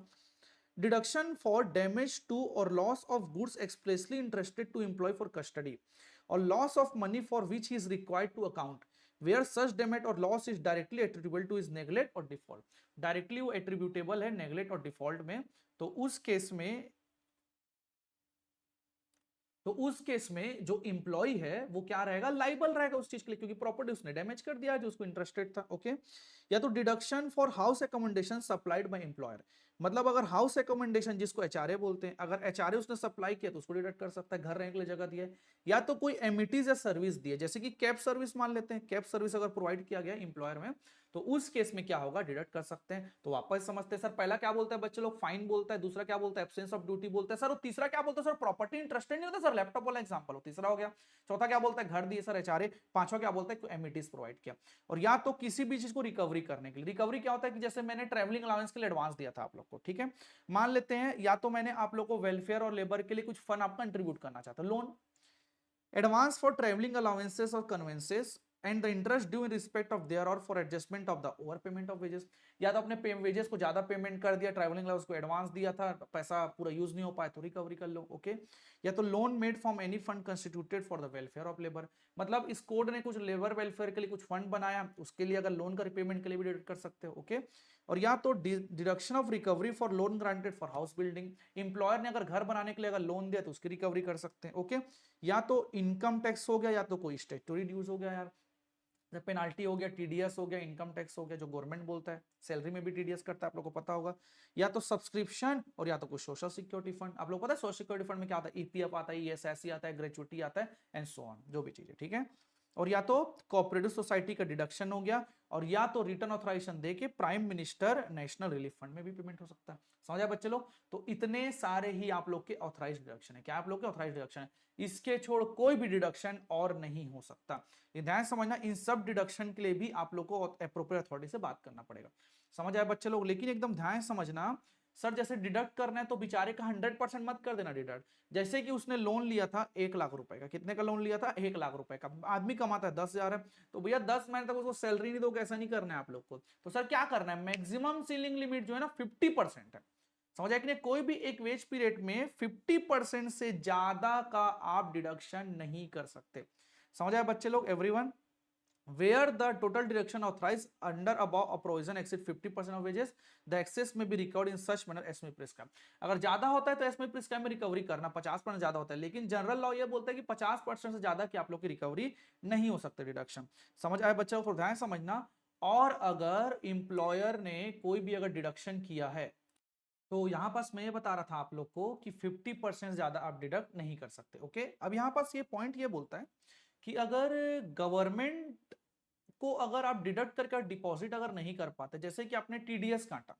Deduction for damage to or loss of goods expressly interested to employee for custody, or loss of money for which he is required to account where such damage or loss is directly attributable to his neglect और default. Directly वो attributable है neglect और default में, तो उस case में जो employee है वो क्या रहेगा? लाइबल रहेगा उस चीज के लिए, क्योंकि प्रॉपर्टी उसने डैमेज कर दिया जो उसको इंटरेस्टेड था। ओके, या तो deduction for house accommodation supplied by employer, मतलब अगर हाउस एकोमोडेशन जिसको एचआरए बोलते हैं, अगर एचआरए उसने सप्लाई किया तो उसको डिडक्ट कर सकता है, घर रहने के लिए जगह दिया है, या तो कोई एमिटीज या सर्विस दी है, जैसे कि कैब सर्विस मान लेते हैं, कैब सर्विस अगर प्रोवाइड किया गया एम्प्लॉयर में, तो उस केस में क्या होगा, डिडक्ट कर सकते हैं। तो वापस समझते हैं सर, पहला क्या बोलता है बच्चे लोग, फाइन बोलता है, दूसरा क्या बोलता है, एब्सेंस ऑफ ड्यूटी बोलता है सर, और तीसरा क्या बोलता है सर, प्रॉपर्टी इंटरेस्टेड नहीं होता सर, लैपटॉप वाला एग्जांपल हो, तीसरा हो गया। चौथा क्या बोलता है, घर दिए सर एचआरए, पांचवा क्या बोलता है, एमिटीज प्रोवाइड किया। और या तो किसी भी चीज को रिकवरी करने के लिए, रिकवरी क्या होता है कि जैसे मैंने ट्रैवलिंग अलाउंस के लिए एडवांस दिया था आप लोग को, ठीक है, मान लेते हैं, या तो मैंने आप लोग को वेलफेयर और लेबर के लिए कुछ फंड आप कंट्रीब्यूट करना चाहता, loan, advance for traveling allowances or conveyances and the interest due in respect of their or for adjustment of the overpayment of wages। या तो अपने वेजेस को ज्यादा पेमेंट कर दिया, ट्रैवलिंग अलाउंस को एडवांस दिया था, पैसा पूरा यूज नहीं हो पाया तो रिकवरी कर लो, ओके। या तो loan made from any fund constituted for the welfare of labour, मतलब इस कोड ने कुछ लेबर वेलफेयर के लिए कुछ फंड बनाया, उसके लिए अगर लोन का रिपेमेंट के लिए भी डिडक्ट कर सकते हो, ओके। और या तो deduction of recovery for loan granted for house building, employer ने अगर घर बनाने के लिए अगर लोन दिया तो उसकी रिकवरी कर सकते हैं, ओके। या तो इनकम टैक्स हो गया, या तो कोई स्टेटरी ड्यूज हो गया यार, पेनाल्टी हो गया, टीडीएस हो गया, इनकम टैक्स हो गया जो गवर्नमेंट बोलता है, सैलरी में भी टीडीएस करता है, आप लोग को पता होगा। या तो सब्सक्रिप्शन, और या तो कोई सोशल सिक्योरिटी फंड, आप लोग पता है सोशल सिक्योरिटी फंड में क्या आता है, ईपीएफ आता है, ईएसआईसी आता है, ग्रेचुइटी आता है, एंड सो ऑन, जो भी चीजें, ठीक है। और या तो कोऑपरेटिव सोसाइटी का डिडक्शन हो गया, और या तो रिटर्न ऑथराइजेशन देके prime minister national relief fund में भी पेमेंट हो सकता है। समझ आया बच्चे लोग, तो इतने सारे ही आप लोग के ऑथराइज्ड डिडक्शन है, क्या आप लोग के ऑथराइज्ड डिडक्शन है, इसके छोड़ कोई भी डिडक्शन और नहीं हो सकता। ये ध्यान समझना, इन सब डिडक्शन के लिए भी आप लोग को एप्रोप्रिएट अथॉरिटी से बात करना पड़ेगा। समझ आए बच्चे लोग, लेकिन एकदम ध्यान समझना, सर जैसे डिडक्ट करना है तो बेचारे का 100% मत कर देना डिडक्ट। जैसे कि उसने लोन लिया था 1 लाख रुपए का, कितने का लोन लिया था, 1 लाख रुपए का, आदमी कमाता है 10,000 है, तो भैया 10 महीने तक उसको सैलरी नहीं दोगे, ऐसा नहीं करना है आप लोग को। तो सर क्या करना है, मैक्सिमम सीलिंग लिमिट जो है ना 50% है। समझ आया कि नहीं, कोई भी एक वेज पीरियड में 50% से ज्यादा का आप डिडक्शन नहीं कर सकते। समझ आया बच्चे लोग, everyone, where the total deduction authorized under above a provision exceed 50% of wages, the excess may be recovered in such manner as may prescribe। अगर ज्यादा होता है तो एस में प्रिस्क्राइब में रिकवरी करना, 50% ज्यादा होता है, लेकिन जनरल लॉ ये बोलता है कि 50% से ज्यादा की आप लोग की रिकवरी नहीं हो सकती डिडक्शन। समझ आए बच्चों को, ध्यान समझना। और अगर इंप्लॉयर ने कोई भी अगर डिडक्शन किया है, तो यहां पास मैं ये बता रहा था आप लोग को कि 50% ज्यादा आप डिडक्ट नहीं कर सकते, ओके। अब यहां पास ये पॉइंट ये बोलता है कि अगर गवर्नमेंट को अगर आप डिडक्ट करके डिपॉजिट अगर नहीं कर पाते, जैसे कि आपने टीडीएस काटा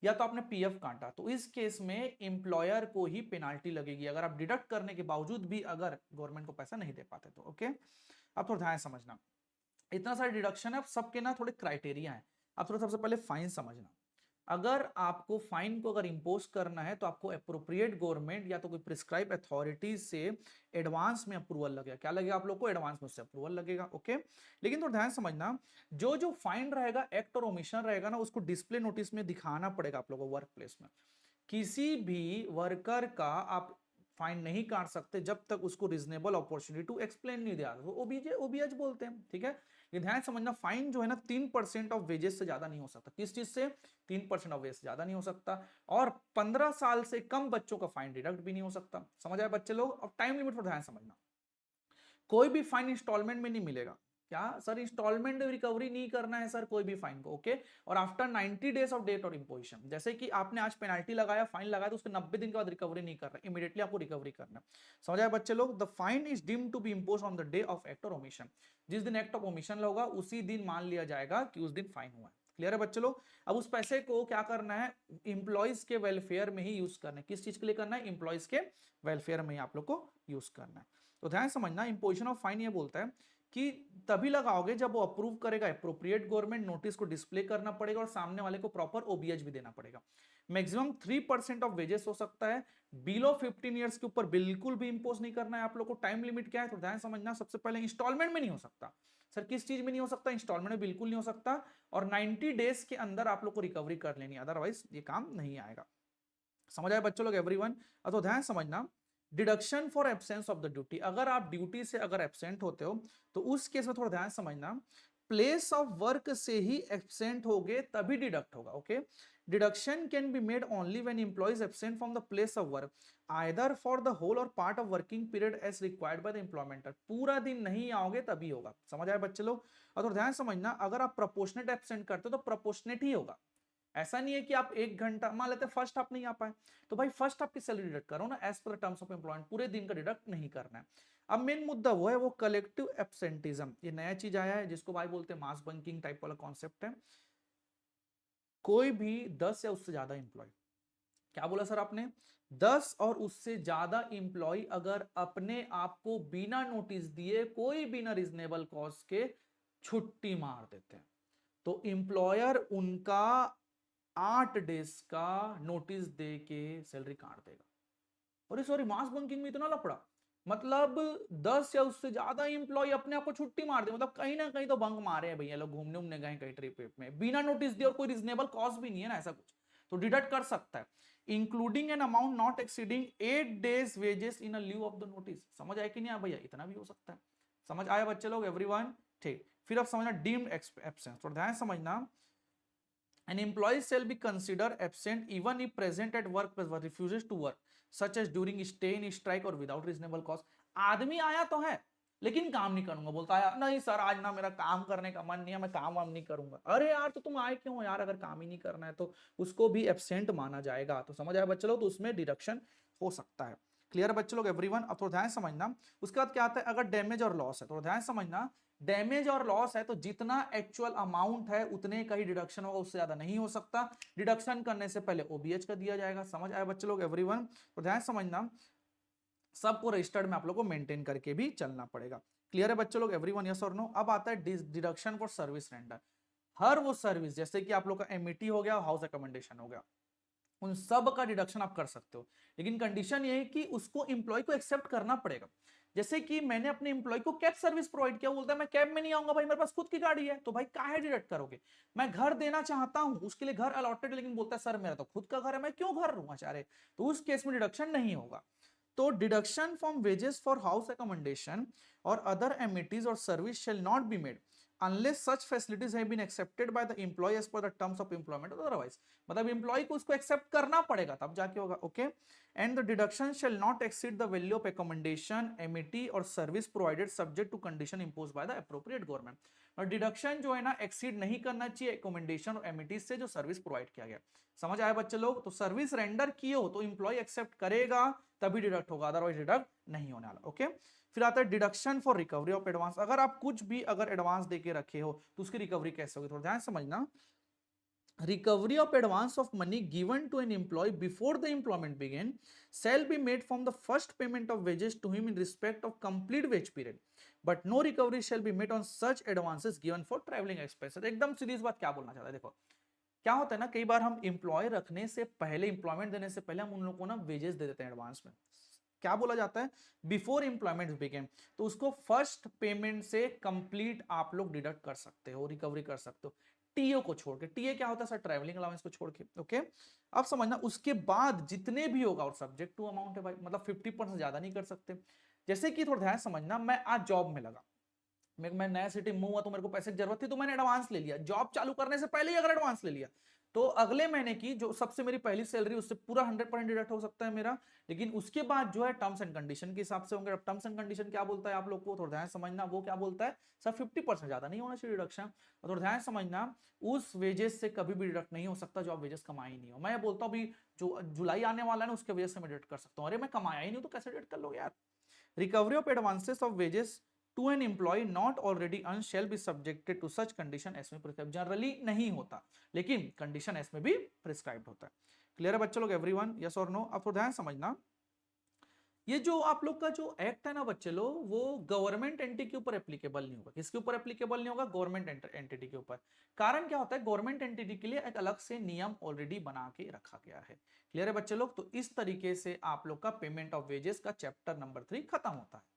या तो आपने पीएफ काटा, तो इस केस में एम्प्लॉयर को ही पेनाल्टी लगेगी, अगर आप डिडक्ट करने के बावजूद भी अगर गवर्नमेंट को पैसा नहीं दे पाते तो, ओके। अब थोड़ा ध्यान समझना, इतना सारा डिडक्शन है, अब सबके ना थोड़े क्राइटेरिया है। अब थोड़ा सबसे पहले फाइन समझना, अगर आपको फाइन को अगर इंपोज करना है तो आपको अप्रोप्रिएट गवर्नमेंट या तो कोई प्रिस्क्राइब अथॉरिटी से एडवांस में अप्रूवल लगेगा, क्या लगेगा आप लोग को, एडवांस में उससे अप्रूवल लगेगा, ओके। लेकिन तो ध्यान समझना, जो जो फाइन रहेगा, एक्ट और ओमिशन रहेगा ना, उसको डिस्प्ले नोटिस में दिखाना पड़ेगा आप लोगों को वर्क प्लेस में। किसी भी वर्कर का आप फाइन नहीं काट सकते जब तक उसको रीजनेबल अपॉर्चुनिटी टू एक्सप्लेन नहीं दिया, तो ओबीएच बोलते हैं, ठीक है। ये ध्यान समझना, फाइन जो है ना 3% ऑफ वेजेस से ज्यादा नहीं हो सकता, किस चीज से, 3% ऑफ वेजेस से ज्यादा नहीं हो सकता, और 15 साल से कम बच्चों का फाइन डिडक्ट भी नहीं हो सकता। समझ आए बच्चे लोग, अब टाइम लिमिट पर ध्यान समझना, कोई भी फाइन इंस्टॉलमेंट में नहीं मिलेगा, क्या सर, इंस्टॉलमेंट रिकवरी नहीं करना है सर कोई भी फाइन को, ओके। और आफ्टर 90 डेज ऑफ डेट और इंपोजिशन, जैसे कि आपने आज पेनाल्टी लगाया, फाइन लगाया, तो उसके 90 दिन के बाद रिकवरी नहीं करना, इमीडिएटली आपको रिकवरी करना। समझ आए बच्चे लोग, the fine is deemed to be impose on the day of act और ओमिशन, जिस दिन एक्ट ऑफ ओमिशन होगा उसी दिन मान लिया जाएगा कि उस दिन फाइन हुआ है। क्लियर है बच्चे लोग, अब उस पैसे को क्या करना है, इंप्लॉइज के वेलफेयर में ही यूज करना है, किस चीज के लिए करना है, इंप्लॉइज के वेलफेयर में ही आप लोग को यूज करना है। तो ध्यान समझना, इंपोजिशन ऑफ फाइन ये बोलता है कि तभी लगाओगे जब वो अप्रूव करेगा एप्रोप्रिएट गवर्नमेंट, नोटिस को डिस्प्ले करना पड़ेगा और सामने वाले को प्रॉपर ओबीएच भी देना पड़ेगा। मैक्सिमम 3% ऑफ वेजेस हो सकता है, बिलो 15 ईयर्स के ऊपर बिल्कुल भी इंपोज नहीं करना है आप लोग को। टाइम लिमिट क्या है, तो ध्यान समझना, सबसे पहले इंस्टॉलमेंट में नहीं हो सकता, सर किस चीज में नहीं हो सकता, इंस्टॉलमेंट में बिल्कुल नहीं हो सकता, और 90 डेज के अंदर आप लोग को रिकवरी कर लेनी, अदरवाइज ये काम नहीं आएगा। समझ आए बच्चों लोग, एवरीवन। तो ध्यान समझना, deduction for absence of the duty, अगर आप ड्यूटी से अगर एब्सेंट होते हो तो उस केस में थोड़ा ध्यान समझना, प्लेस ऑफ वर्क से ही एब्सेंट होगे तभी डिडक्ट होगा, okay. Deduction can be made only when employees absent from the place of work either for the whole or part of working period as required by the employer, पूरा दिन नहीं आओगे तभी होगा। समझ आए बच्चे लोग, और ध्यान समझना, अगर आप प्रोपोर्शनेट एब्सेंट करते हो तो प्रोपोर्शनेट ही होगा, ऐसा नहीं है कि आप 1 घंटा मान लेते हैं फर्स्ट आप नहीं आ पाए, तो भाई फर्स्ट आपकी सैलरी डिडक्ट करो ना as per terms of employment, पूरे दिन का डिडक्ट नहीं करना है। अब मेन मुद्दा वो है वो कलेक्टिव एब्सेंटिज्म, ये नया चीज आया है जिसको भाई बोलते हैं मास बंकिंग टाइप वाला कॉन्सेप्ट है। कोई भी 10 या उससे ज्यादा इंप्लॉय, क्या बोला सर आपने, 10 और उससे ज्यादा इंप्लॉय अगर अपने आप को बिना नोटिस दिए कोई बिना रीजनेबल कॉज के छुट्टी मार देते हैं, तो इंप्लॉयर उनका 8 डेज का नोटिस दे के सैलरी काट देगा। अरे सॉरी, मास बंकिंग में इतना लफड़ा, मतलब 10 या उससे ज्यादा इंप्लॉय अपने आप को छुट्टी मार दे, मतलब कहीं ना कहीं तो बंक मारे हैं भैया लोग, घूमने उमने गए कहीं ट्रिप में बिना नोटिस दिए और कोई रीजनेबल कॉज भी नहीं है ना ऐसा कुछ, तो डिडक्ट कर सकता है, including an amount not exceeding 8 days wages in a leave of the notice. समझ आया कि नहीं भैया, इतना भी हो सकता है। समझ आया बच्चे लोग, एवरीवन, ठीक। फिर अब समझना डीम्ड एब्सेंस, तो ध्यान समझना, an employee shall be considered absent even if present at work but refuses to work such as during stay in strike or without reasonable cause। आदमी आया तो है लेकिन काम नहीं करूंगा, बोलता है नहीं सर आज ना मेरा काम करने का मन नहीं है, मैं काम वाम नहीं करूंगा। अरे यार तो तुम आए क्यों यार, अगर काम ही नहीं करना है तो उसको भी एब्सेंट माना जाएगा। तो समझ आया बच्चे लोग, तो उसमें डिडक्शन हो सकता है। क्लियर बच्चे लोग, एवरीवन। अब थोड़ा ध्यान समझना, उसके बाद क्या आता है, अगर डैमेज और लॉस है, तो ध्यान समझना, डैमेज और लॉस है तो जितना एक्चुअल अमाउंट है उतने का ही डिडक्शन होगा, उससे ज्यादा नहीं हो सकता। डिडक्शन करने से पहले ओबीएच का दिया जाएगा। समझ आया बच्चे लोग, एवरीवन। तो ध्यान समझना, सबको रजिस्टर्ड में आप लोग को मेंटेन करके भी चलना पड़ेगा। क्लियर है बच्चे लोग, एवरीवन, यस और नो। अब आता है डिडक्शन फॉर सर्विस रेंडर। हर वो सर्विस जैसे कि आप लोग का एमईटी हो गया, हाउस अकोमोडेशन हो गया, उन सब का डिडक्शन आप कर सकते हो, लेकिन कंडीशन ये है कि उसको एम्प्लॉय को एक्सेप्ट करना पड़ेगा। जैसे कि मैंने अपने एम्प्लॉय को कैब सर्विस प्रोवाइड किया, बोलता है मैं कैब में नहीं आऊंगा भाई, मेरे पास खुद की गाड़ी है, तो भाई काहे डिडक्ट करोगे। मैं घर देना चाहता हूं, उसके लिए घर अलॉटेड है, लेकिन बोलता है सर मेरा तो खुद का घर है, मैं क्यों घर लूंगा चारे, तो उस केस में डिडक्शन नहीं होगा। तो deduction from wages for house accommodation और अदर एमिटीज और service shall not be made unless such facilities have been accepted by the employee as per the terms of employment or otherwise। मतलब employee को उसको accept करना पड़ेगा तब जाके होगा। Okay, and the deduction shall not exceed the value of accommodation amenity or service provided subject to condition imposed by the appropriate government. और deduction जो है ना एक्सीड नहीं करना चाहिए एकोमोडेशन और एमिटीज से जो सर्विस प्रोवाइड किया गया। समझ आया बच्चे लोग, तो सर्विस रेंडर किए हो तो एम्प्लॉय एक्सेप्ट करेगा तभी डिडक्ट होगा, अदरवाइज डिडक्ट नहीं होने वाला। ओके, फिर आता है deduction for recovery of advance. अगर आप कुछ भी अगर एडवांस देके रखे हो तो उसकी रिकवरी कैसे होगी, थोड़ा ध्यान समझना। Recovery of advance of money given to an employee before the employment begin shall be made from the first payment of wages to him in respect of complete wage period, but no recovery shall be made on such advances given for traveling expenses। एकदम series बात क्या बोलना चाहता है, देखो क्या होता है ना, कई बार हम एम्प्लॉय रखने से पहले, एम्प्लॉयमेंट देने से पहले हम उन लोगों को ना वेजेस दे देते हैं एडवांस में। क्या बोला जाता है, बिफोर एम्प्लॉयमेंट बिगेन, तो उसको फर्स्ट पेमेंट से कंप्लीट आप लोग डिडक्ट कर सकते हो, रिकवरी कर सकते हो, टीओ को छोड़ के। टीए क्या होता है सर, ट्रैवलिंग अलाउंस को छोड़ के। ओके, अब समझना, उसके बाद जितने भी होगा और सब्जेक्ट टू अमाउंट है भाई, मतलब 50% ज्यादा नहीं कर सकते। जैसे कि थोड़ा ध्यान समझना, मैं आज जॉब में लगा, मैं नया सिटी मूव हुआ तो मेरे को पैसे की जरूरत थी, तो मैंने एडवांस ले लिया, जॉब चालू करने से पहले ही अगर एडवांस ले लिया तो अगले महीने की जो सबसे मेरी पहली सैलरी उससे पूरा 100% डिडक्ट हो सकता है मेरा। लेकिन उसके बाद जो है टर्म्स एंड कंडीशन के हिसाब से होंगे। अब टर्म्स एंड कंडीशन क्या बोलता है आप लोग को थोड़ा ध्यान समझना, वो क्या बोलता है सर 50% ज्यादा नहीं होना चाहिए डिडक्शन। और थोड़ा ध्यान समझना, उस वेजेस से कभी भी डिडक्ट नहीं हो सकता जो आप वेजेस कमाई नहीं हो। मैं बोलता हूँ अभी जो जुलाई आने वाला है ना उसके वजह से मैं डिडक्ट कर सकता हूँ, अरे मैं कमाया ही नहीं तो कैसे डिडक्ट कर लोगे यार। Recovery of advances of wages to an employee not already earn shall be subjected to such condition as में प्रिस्क्राइब। जनरली नहीं होता लेकिन कंडीशन एस में भी प्रिस्क्राइब्ड होता है। क्लियर है बच्चे लोग, एवरीवन, यस और नो। अब थोड़ा ध्यान समझना, ये जो आप लोग का जो एक्ट है ना बच्चे लोग, वो गवर्नमेंट एंटिटी के ऊपर एप्लीकेबल नहीं होगा। किसके ऊपर एप्लीकेबल नहीं होगा, गवर्नमेंट एंटिटी के ऊपर। कारण क्या होता है, गवर्नमेंट एंटिटी के लिए एक अलग से नियम ऑलरेडी बना के रखा गया है। क्लियर है बच्चे लोग, तो इस तरीके से आप लोग का पेमेंट ऑफ वेजेस का चैप्टर नंबर 3 खत्म होता है।